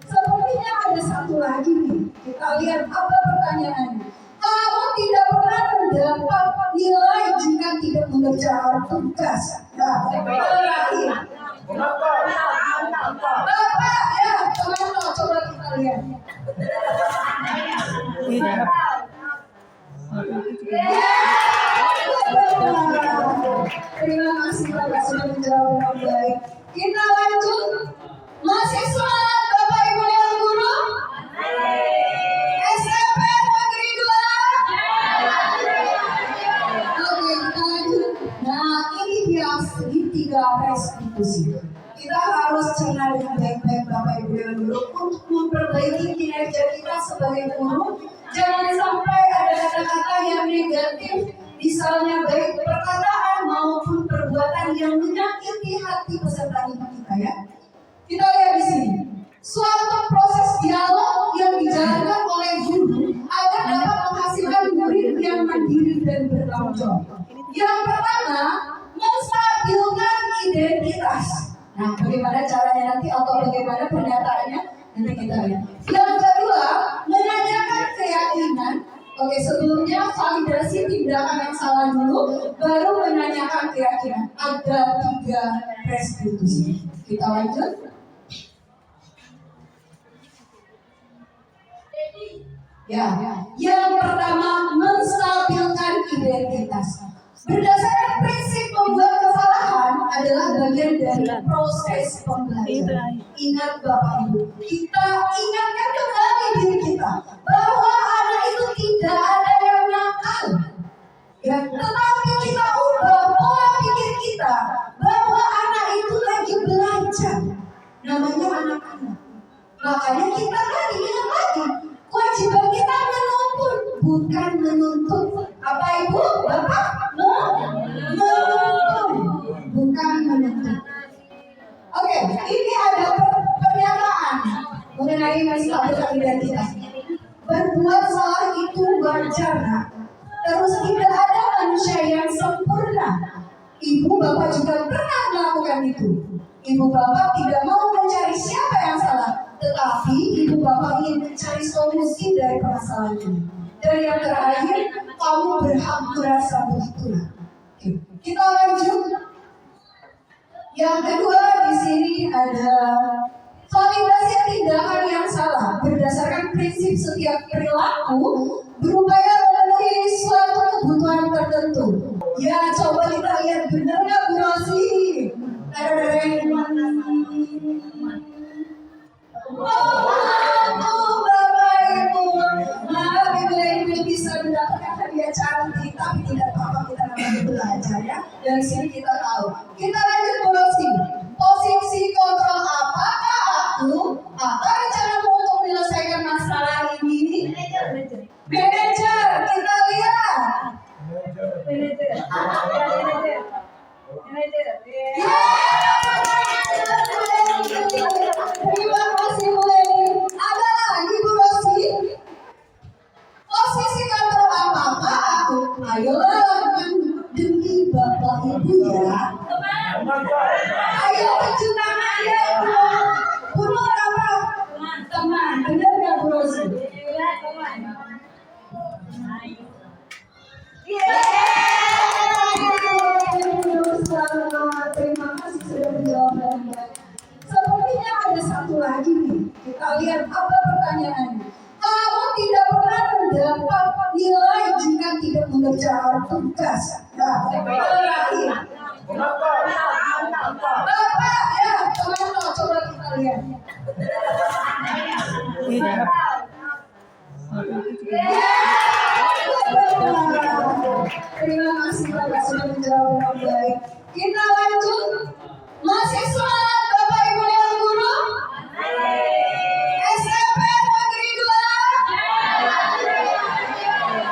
Sepertinya ada satu lagi nih. Kita lihat apa pertanyaannya. Kamu tidak pernah mendapat nilai jika tidak mengerjakan tugas. Nah, terakhir. Bapak, ya, teman-teman, coba kita lihat. Terima kasih Bapak sudah menjawab dengan baik. Kita lanjut. Masih semangat Bapak Ibu dan Guru? SMP Negeri 2? Oke, kita lanjut. Nah, ini dia segitiga restitusi. Kita harus cerna dengan baik-baik Bapak Ibu dan Guru untuk memperbaiki kinerja kita sebagai guru. Jangan sampai ada kata-kata yang negatif, misalnya baik perkataan maupun perbuatan yang menyakiti hati peserta didik kita ya. Kita lihat di sini, suatu proses dialog yang dijalankan oleh guru agar dapat menghasilkan murid yang mandiri dan bertanggung jawab. Yang pertama, menstabilkan identitas. Nah, bagaimana caranya nanti atau bagaimana pernyataannya nanti kita lihat. Yang kedua, menanyakan keyakinan. Oke, sebelumnya validasi tindakan yang salah dulu, baru menanyakan keyakinan. Ada 3 restitusi. Kita lanjut. Ya, yang pertama menstabilkan identitas. Berdasarkan prinsip membuat kesalahan adalah bagian dari proses pembelajaran. Ingat Bapak Ibu, kita ingatkan kembali diri kita bahwa anak itu tidak ada yang nakal. Ya, tetapi kita ubah pola pikir kita bahwa anak itu lagi belajar. Namanya anak-anak. Makanya kita tadi ingat lagi, kewajiban kita menuntut, bukan menuntut. Apa Ibu? Bapak? Menuntut, bukan menuntut. Oke, ini ada pernyataan mengenai menstabilkan identitas. Berbuat salah itu wajar, nak. Terus tidak ada manusia yang sempurna. Ibu bapak juga pernah melakukan itu. Ibu bapak tidak mau mencari siapa yang salah, tetapi ibu bapak ingin mencari solusi dari permasalahan ini. Dan yang terakhir, kamu berhak merasa begitulah. Oke, kita lanjut. Yang kedua di sini ada validasi tindakan yang salah. Berdasarkan prinsip setiap perilaku berupaya memenuhi suatu kebutuhan tertentu. Ya, coba kita lihat benar nggak Bu Rosi? Ada yang Bapak Ibu, maaf Ibu Ibu bisa mendapatkan hadiah cantik, tapi tidak apa-apa, kita namanya belajar ya. Dari sini kita tahu. Kita lanjut Bu Rosi. Posisi kontrol apakah aku? Apa rencanamu untuk menyelesaikan masalah ini? Manajer, kita lihat. Terima kasih Bu Leni. Ada lagi Bu Rosi? Posisi kontrol apakah aku? Ayolah lakukan demi Bapak Ibu ya. Ayo terjun tangan ya Bu. Bunuh apa? Teman, benar nggak Bu Rosi? Terima kasih sudah menjawab dengan baik. Sepertinya ada satu lagi nih. Kita lihat apa pertanyaannya. Kamu tidak pernah mendapat nilai jika tidak mengerjakan tugas. Nah, terakhir. Bapak, ya, teman-teman, coba kita lihat. Terima kasih Bapak sudah menjawab dengan baik. Kita lanjut. Masih semangat Bapak Ibu dan Guru? SMP Negeri 2?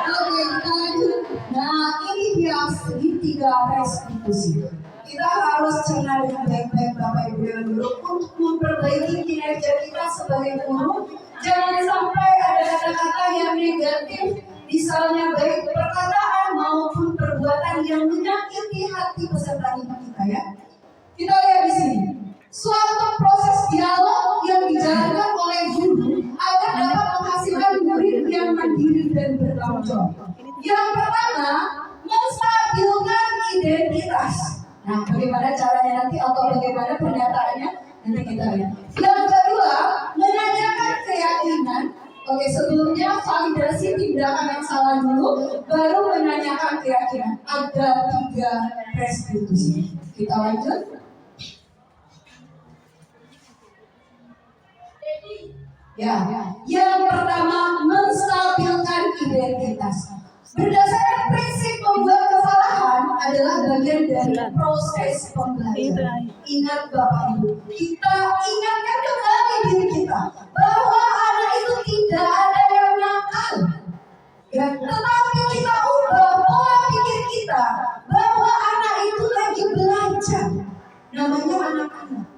Oke, kita lanjut. Nah, ini dia segitiga restitusi. Kita harus cerna dengan baik-baik Bapak Ibu dan Guru untuk memperbaiki kinerja kita sebagai guru. Jangan sampai ada kata-kata yang negatif, misalnya baik perkataan maupun perbuatan yang menyakiti hati peserta didik kita ya. Kita lihat di sini, suatu proses dialog yang dijalankan oleh guru agar dapat menghasilkan murid yang mandiri dan bertanggung jawab. Yang pertama, menstabilkan identitas. Nah, bagaimana caranya nanti atau bagaimana pernyataannya nanti kita lihat. Yang kedua, menanyakan keyakinan. Oke, sebelumnya validasi tindakan yang salah dulu, baru menanyakan keyakinan. Ada 3 restitusi. Kita lanjut. Ya, yang pertama menstabilkan identitas. Berdasarkan prinsip membuat kesalahan adalah bagian dari proses pembelajaran. Ingat Bapak Ibu, kita ingatkan kembali diri kita bahwa anak itu tidak ada yang nakal. Ya, tetapi kita ubah pola pikir kita bahwa anak itu lagi belajar. Namanya anak-anak.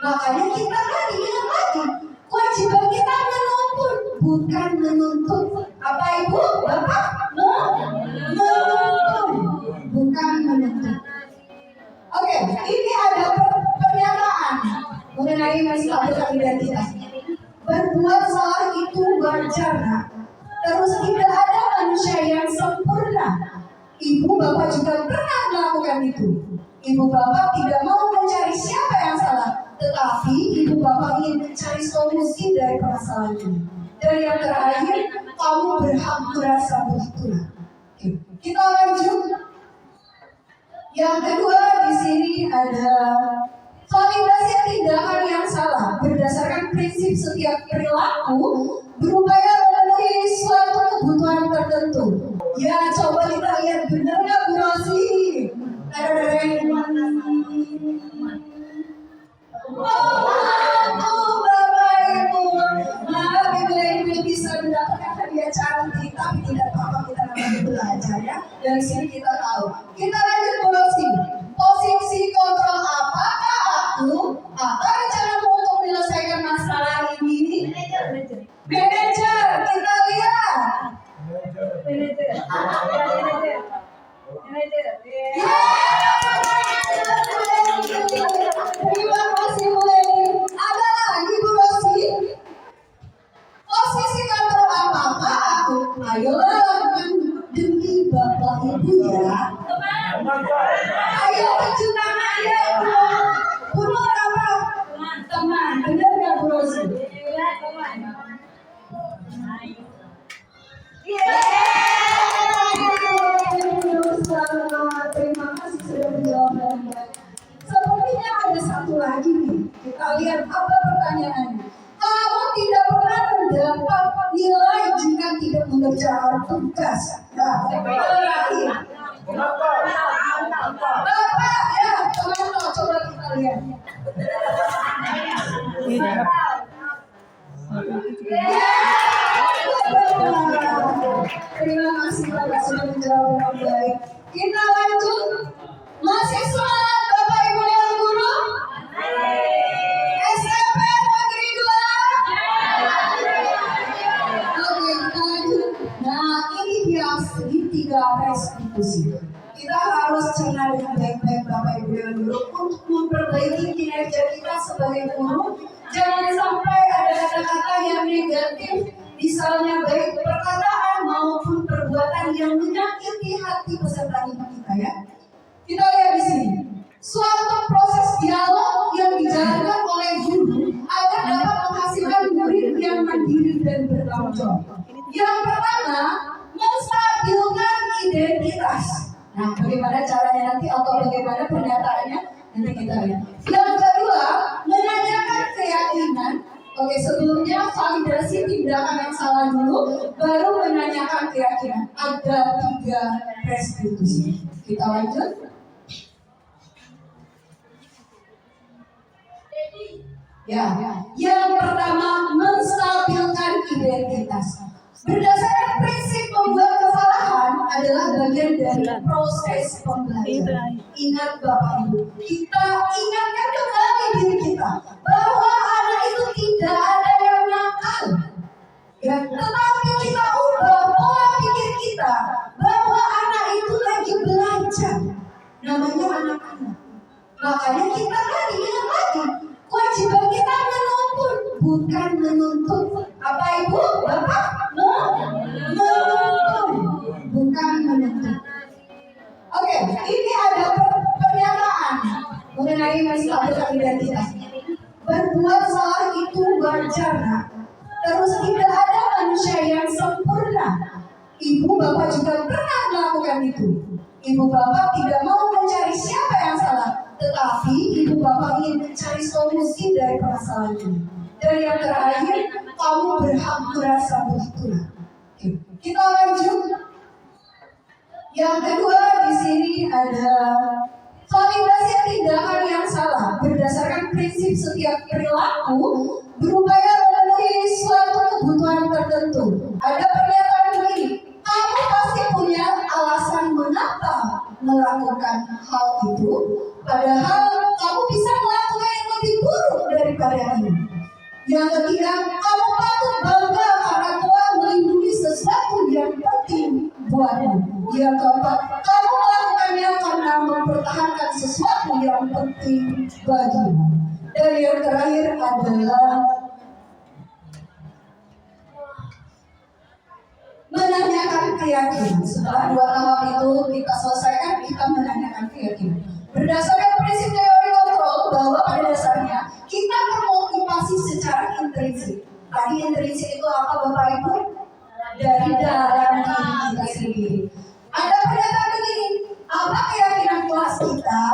Makanya kita tadi ingat lagi, kewajiban kita menuntut, bukan menuntut. Apa Ibu? Bapak? Menuntut, bukan menuntut. Oke, ini ada pernyataan mengenai menstabilkan identitas. Berbuat salah itu wajar, nak. Terus tidak ada manusia yang sempurna. Ibu bapak juga pernah melakukan itu. Ibu bapak tidak mau mencari siapa yang salah, tetapi ibu bapak ingin mencari solusi dari permasalahan ini. Dan yang terakhir, kamu berhak merasa begitulah. Oke, kita lanjut. Yang kedua di sini ada validasi tindakan yang salah. Berdasarkan prinsip setiap perilaku berupaya memenuhi suatu kebutuhan tertentu. Ya, coba kita lihat benar nggak Bu Rosi? Ada yang Bapak Ibu, maaf Ibu bisa mendapatkan hadiah cantik, tapi tidak apa-apa, kita namanya belajar ya. Dari sini kita tahu. Kita lanjut Bu Rosi. Posisi kontrol apakah aku? Apa rencanamu untuk menyelesaikan masalah ini? Manajer, kita lihat. Terima kasih Bu Leni. Ada lagi Bu Rosi. Posisi kontrol apakah aku? Ayolah lakukan demi Bapak Ibu ya. Ayo terjun tangan ya Bu. Bunuh apa? Teman, benar nggak Bu Rosi? Terima kasih sudah menjawab dengan baik. Sepertinya ada satu lagi nih. Kita lihat apa pertanyaannya. Kamu tidak pernah mendapat nilai jika tidak mengerjakan tugas. Nah, terakhir. Bapak, ya, teman-teman, coba kita lihat. Terima kasih Bapak sudah menjawab dengan baik. Kita lanjut. Masih semangat Bapak Ibu dan Guru? SMP Negeri 2? Oke, kita lanjut. Nah, ini dia segitiga restitusi. Kita harus cerna dengan baik-baik Bapak Ibu dan Guru untuk memperbaiki kinerja kita sebagai guru. Jangan sampai ada kata-kata yang negatif, misalnya baik perkataan maupun perbuatan yang menyakiti hati peserta didik kita ya. Kita lihat di sini, suatu proses dialog yang dijalankan oleh guru agar dapat menghasilkan murid yang mandiri dan bertanggung jawab. Yang pertama, menstabilkan identitas. Nah, bagaimana caranya nanti atau bagaimana pernyataannya nanti kita lihat. Yang kedua, menanyakan keyakinan. Oke, sebelumnya validasi tindakan yang salah dulu, baru menanyakan keyakinan. Ada 3 restitusi. Kita lanjut. Ya, yang pertama menstabilkan identitas. Berdasarkan prinsip membuat kesalahan adalah bagian dari proses pembelajaran. Ingat Bapak Ibu, kita ingatkan kembali diri kita bahwa anak itu tidak ada yang nakal. Ya, tetapi kita ubah pola pikir kita bahwa anak itu lagi belajar. Namanya anak-anak. Makanya kita tadi ingat lagi, kewajiban kita menuntut, bukan menuntut. Apa Ibu? Bapak? Menuntut, bukan menuntut. Oke, ini ada pernyataan mengenai masalah identitas. Berbuat salah itu wajar, nak. Terus tidak ada manusia yang sempurna. Ibu bapak juga pernah melakukan itu. Ibu bapak tidak mau mencari siapa yang salah, tetapi ibu bapak ingin mencari solusi dari permasalahan ini. Dan yang terakhir, kamu berhak merasa begitulah. Oke, kita lanjut. Yang kedua di sini ada validasi tindakan yang salah berdasarkan prinsip setiap perilaku berupaya memenuhi suatu kebutuhan tertentu. Ada pernyataan begini, kamu pasti punya alasan mengapa melakukan hal itu, padahal kamu bisa melakukan yang lebih buruk daripada ini. Yang ketiga, kamu patut bangga karena telah melindungi sesuatu yang penting buatmu. Yang keempat, kamu melakukannya karena mempertahankan sesuatu yang penting bagimu. Dan yang terakhir adalah menanyakan keyakinan. Setelah 2 tahap itu kita selesaikan, kita menanyakan keyakinan. Berdasarkan prinsip teori kontrol bahwa pada dasarnya kita termotivasi secara intrinsik. Tadi intrinsik itu apa Bapak Ibu? Dari dalam diri kita sendiri. Ada pernyataan begini, apa keyakinan kelas kita?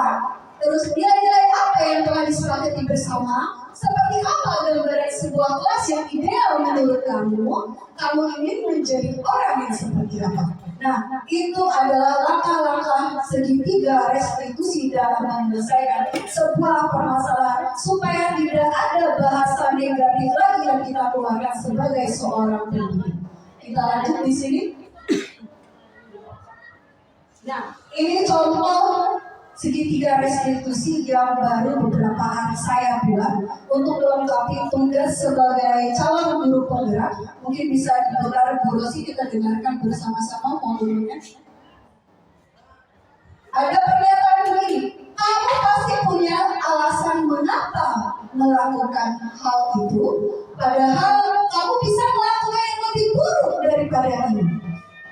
Terus nilai-nilai apa yang telah disepakati bersama? Seperti apa gambaran sebuah kelas yang ideal menurut kamu? Kamu ingin menjadi orang yang seperti apa? Nah, itu adalah langkah-langkah segitiga restitusi dalam menyelesaikan sebuah permasalahan supaya tidak ada bahasa negatif lagi yang kita keluarkan sebagai seorang pendidik. Kita lanjut di sini. Nah, ini contoh segitiga restitusi yang baru beberapa hari saya buat untuk melengkapi tugas sebagai calon guru penggerak. Mungkin bisa diputar Bu Rosi, kita dengarkan bersama-sama modulnya. Ada pernyataan begini, kamu pasti punya alasan mengapa melakukan hal itu, padahal kamu bisa melakukan yang lebih buruk daripada ini.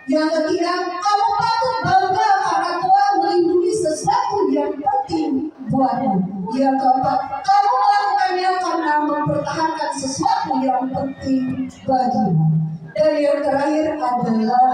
Yang ketiga, kamu patut bangga karena telah melindungi sesuatu yang penting buatmu. Yang keempat, kamu melakukannya karena mempertahankan sesuatu yang penting bagimu. Dan yang terakhir adalah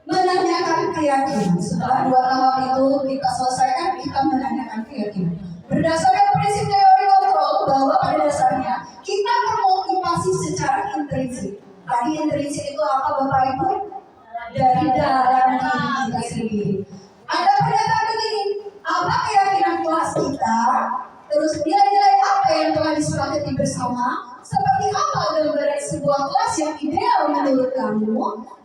menanyakan keyakinan. Setelah 2 tahap itu kita selesaikan, kita menanyakan keyakinan. Berdasarkan prinsip teori kontrol bahwa pada dasarnya kita termotivasi secara intrinsik. Tadi intrinsik itu apa Bapak Ibu? Dari dalam diri kita sendiri. Ada pernyataan begini, apa keyakinan kelas kita? Terus nilai-nilai apa yang telah disepakati bersama? Seperti apa gambaran sebuah kelas yang ideal menurut kamu?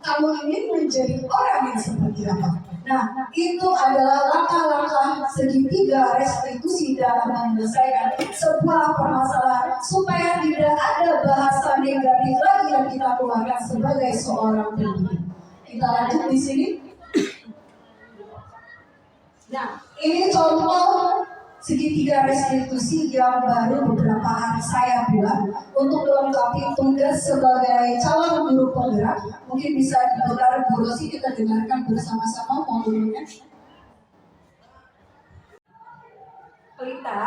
Kamu ingin menjadi orang yang seperti apa? Nah, itu adalah langkah-langkah segitiga restitusi dalam menyelesaikan sebuah permasalahan supaya tidak ada bahasa negatif lagi yang kita keluarkan sebagai seorang pendidik. Kita lanjut di sini. Nah, ini contoh segitiga restitusi yang baru beberapa hari saya buat untuk melengkapi tugas sebagai calon guru penggerak. Mungkin bisa diputar Bu Rosi, kita dengarkan bersama-sama modulnya. Pelita,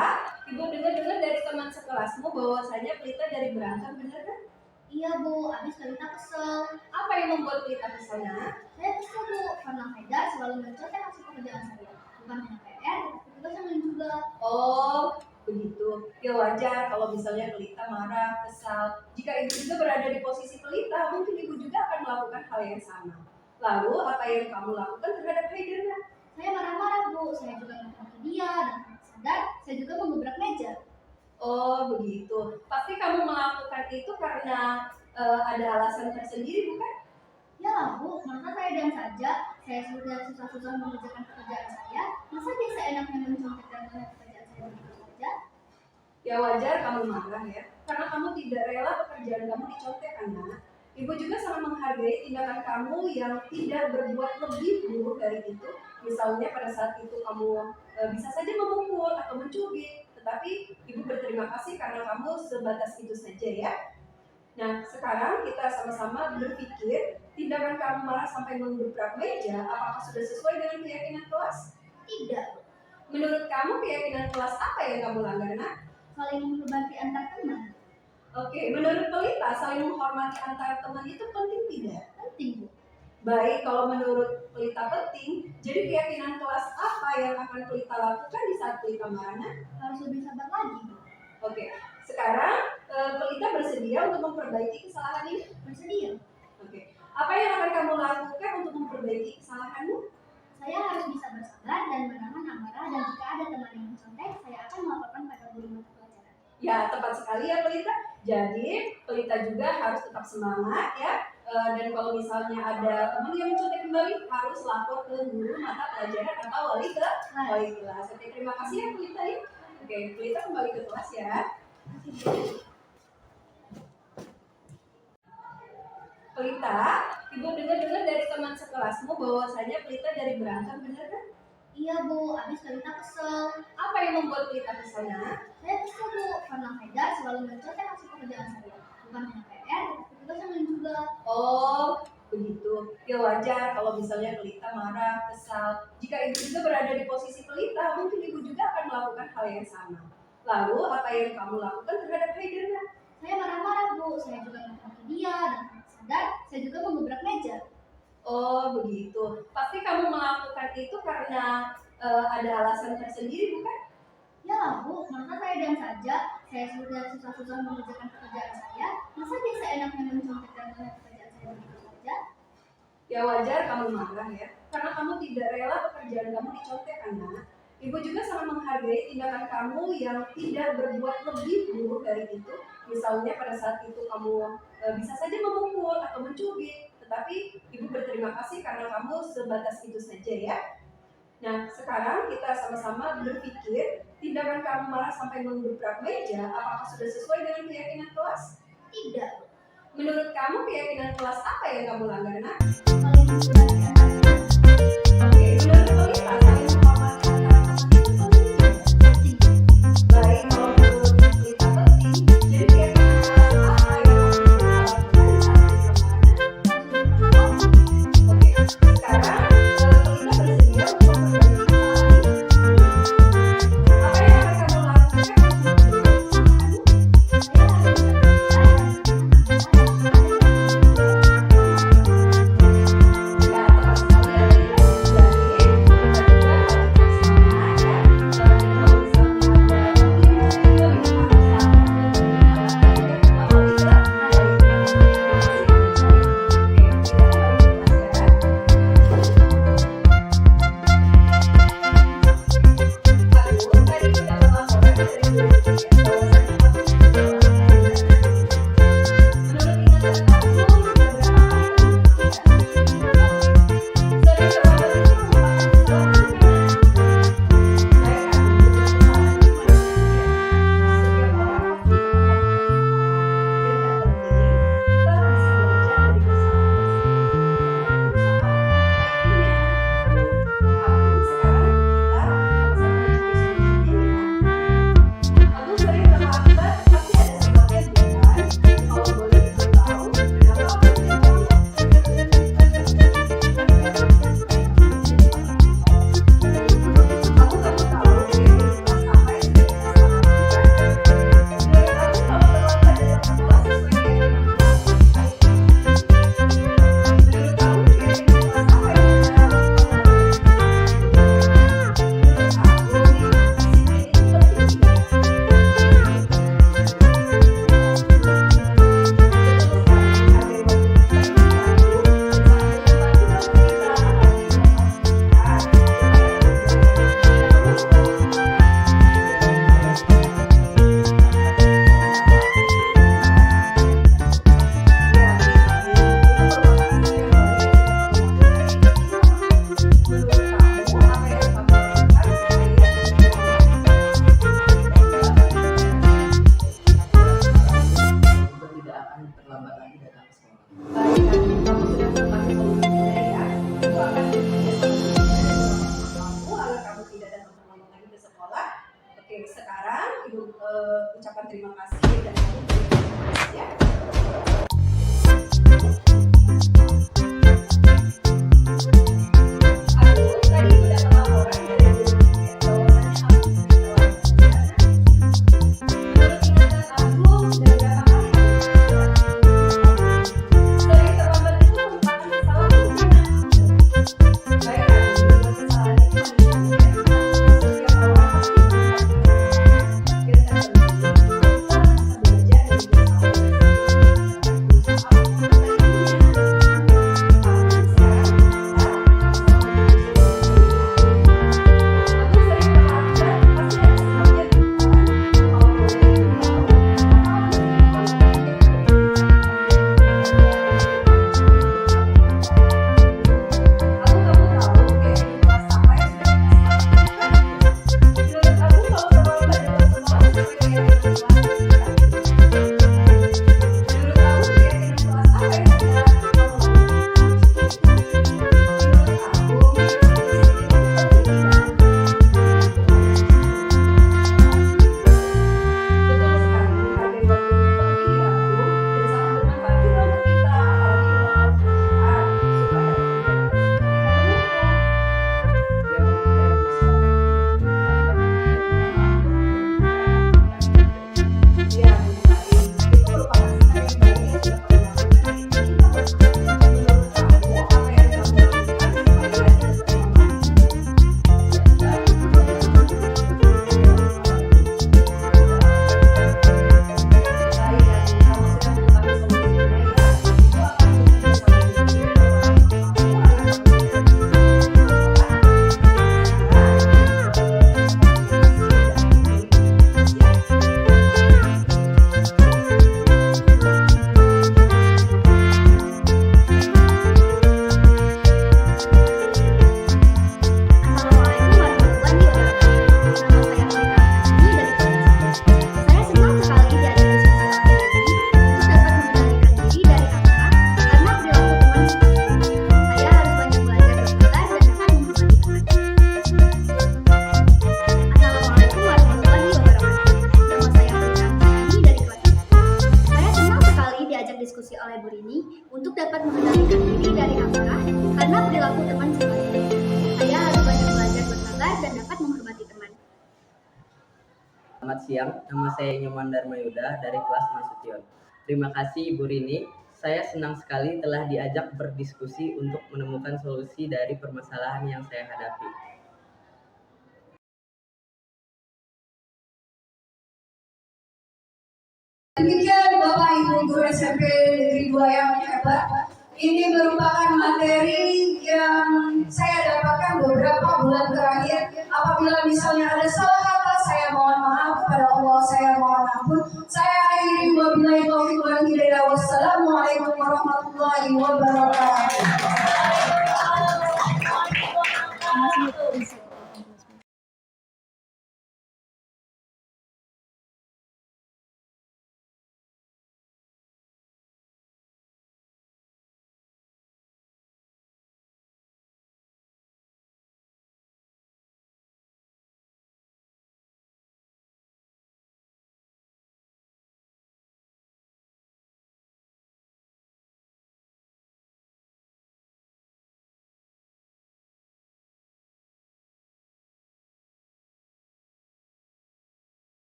Ibu dengar-dengar dari teman sekelasmu bahwasanya Pelita dari berangkat, benar kan? Iya Bu, abis Pelita kesel. Apa yang membuat Pelita kesel, Nak? Saya kesel Bu, karena Haidar selalu mencontek hasil pekerjaan saya. Bukan hanya PR, tapi juga sama juga. Oh, begitu. Ya wajar kalau misalnya Pelita marah, kesal. Jika Ibu juga berada di posisi Pelita, mungkin Ibu juga akan melakukan hal yang sama. Lalu, apa yang kamu lakukan terhadap Haidar, Nak? Saya marah-marah Bu, saya juga menghadapi dia dan tanpa sadar saya juga mengebrak meja. Oh, begitu. Pasti kamu melakukan itu karena ada alasan tersendiri, bukan? Ya lah Bu, masa saya diam saja? Saya sudah susah-susah mengerjakan pekerjaan saya. Masa dia seenaknya mencontek dan melihat pekerjaan saya begitu saja? Ya wajar kamu marah ya, karena kamu tidak rela pekerjaan kamu dicontek, Anak. Ibu juga sangat menghargai tindakan kamu yang tidak berbuat lebih buruk dari itu. Misalnya pada saat itu kamu bisa saja memukul atau mencubit, tetapi ibu berterima kasih karena kamu sebatas itu saja ya. Nah, sekarang kita sama-sama berpikir, tindakan kamu marah sampai menggebrak meja, apakah sudah sesuai dengan keyakinan kelas? Tidak. Menurut kamu keyakinan kelas apa yang kamu langgar, Nak? Saling menghormati antar teman. Oke, menurut Pelita, saling menghormati antar teman itu penting tidak? Penting, Bu. Baik, kalau menurut Pelita penting, jadi keyakinan kelas apa yang akan Pelita lakukan di saat Pelita marah, Nak? Harus lebih sabar lagi, Bu. Oke, sekarang Pelita bersedia untuk memperbaiki kesalahan ini? Bersedia. Oke, apa yang akan kamu lakukan untuk memperbaiki kesalahanmu? Saya harus bisa bersabar dan menahan amarah, dan jika ada teman yang mencontek, saya akan melaporkan pada guru mata pelajaran. Ya, tepat sekali ya Pelita. Jadi, Pelita juga harus tetap semangat ya. Dan kalau misalnya ada teman yang mencontek kembali, harus lapor ke guru mata pelajaran atau wali kelas. Oke, terima kasih ya Pelita ya. Oke, Pelita kembali ke kelas ya. Pelita, Ibu dengar-dengar dari teman sekelasmu bahwasanya Pelita dari berantem, benar kan? Iya, Bu. Abis Pelita kesel. Apa yang membuat Pelita kesal, Nak? Saya kesel, Bu, karena Haidar selalu mencontek hasil pekerjaan saya. Bukan hanya PR, tapi tugas yang lain juga. Oh, begitu. Ya wajar kalau misalnya Pelita marah, kesal. Jika Ibu juga berada di posisi Pelita, mungkin Ibu juga akan melakukan hal yang sama. Lalu, apa yang kamu lakukan terhadap Haidar, Nak? Saya marah-marah, Bu. Saya juga maki dia, dan tanpa sadar, saya juga mengebrak meja. Oh, begitu. Pasti kamu melakukan itu karena ada alasan tersendiri, bukan? Ya lah, Bu. Masa saya diam saja? Saya sudah susah-susah mengerjakan pekerjaan saya. Masa dia seenaknya mencontek dan melihat pekerjaan saya begitu saja? Ya wajar kamu marah ya, karena kamu tidak rela pekerjaan kamu dicontek, anak. Ibu juga sangat menghargai tindakan kamu yang tidak berbuat lebih buruk dari itu. Misalnya pada saat itu kamu bisa saja memukul atau mencubit, tetapi ibu berterima kasih karena kamu sebatas itu saja ya. Nah, sekarang kita sama-sama berpikir, tindakan kamu marah sampai menggebrak meja, apakah sudah sesuai dengan keyakinan kelas? Tidak. Menurut kamu keyakinan kelas apa yang kamu langgar, Nak? Saling menghormati antar teman. Oke, menurut Pelita, saling menghormati antar teman itu penting tidak? Penting. Baik, kalau menurut Pelita penting, jadi keyakinan kelas apa yang kamu lakukan di saat Pelita marah? Oke, sekarang Pelita bersedia untuk memperbaiki kesalahan ini. Apa yang akan kamu lakukan untuk memperbaiki kesalahanmu? Saya harus bisa bersabar dan menahan amarah, dan jika ada teman yang mencontek, Ya, tepat bagaimana perilaku teman seperti ini. Saya harus banyak belajar bersabar dan dapat menghormati teman. Selamat siang, nama saya Nyoman Dharma Yuda dari kelas Nasution. Terima kasih Ibu Rini, saya senang sekali telah diajak berdiskusi untuk menemukan solusi dari permasalahan yang saya hadapi. Demikian Bapak Ibu Guru SMP Negeri 2 yang hebat. Ini merupakan materi yang saya dapatkan beberapa bulan terakhir. Apabila misalnya ada salah kata, saya mohon maaf kepada Allah, saya mohon ampun. Saya akhiri wabillahi taufiq wal hidayah. Wassalamualaikum warahmatullahi wabarakatuh.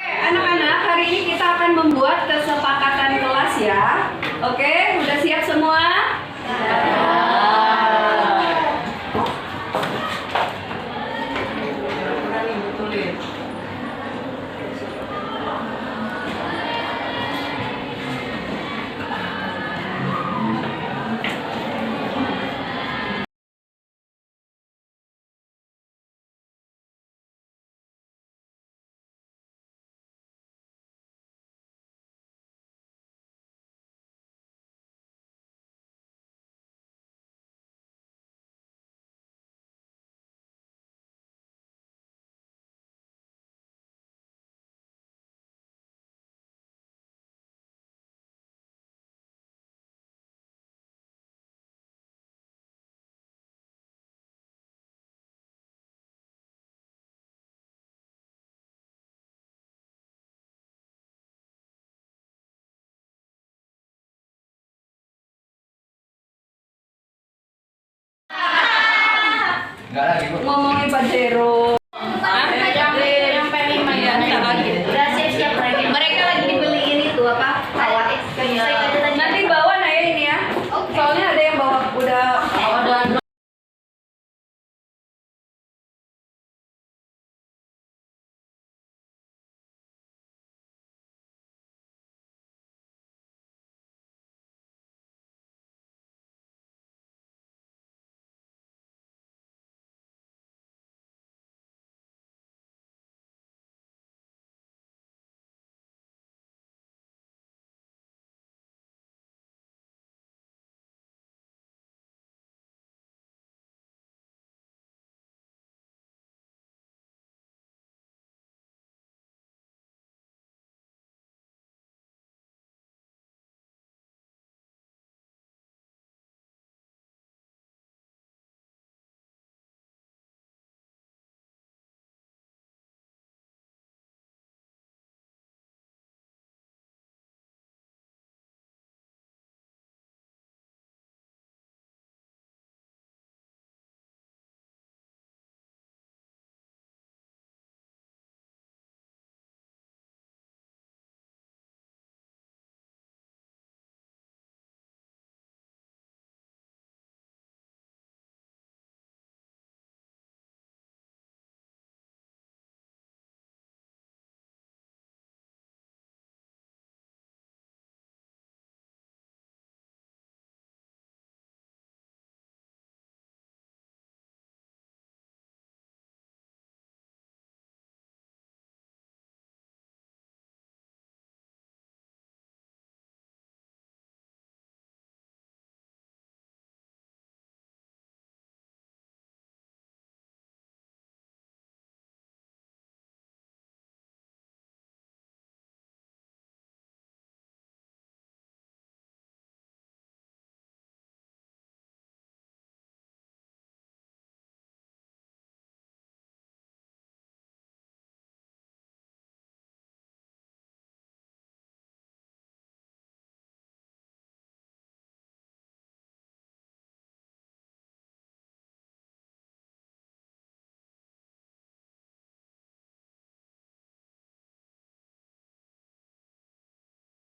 Anak-anak, hari ini kita akan membuat kesepakatan kelas ya. Oke, udah siap semua? Ngomongin Pajero.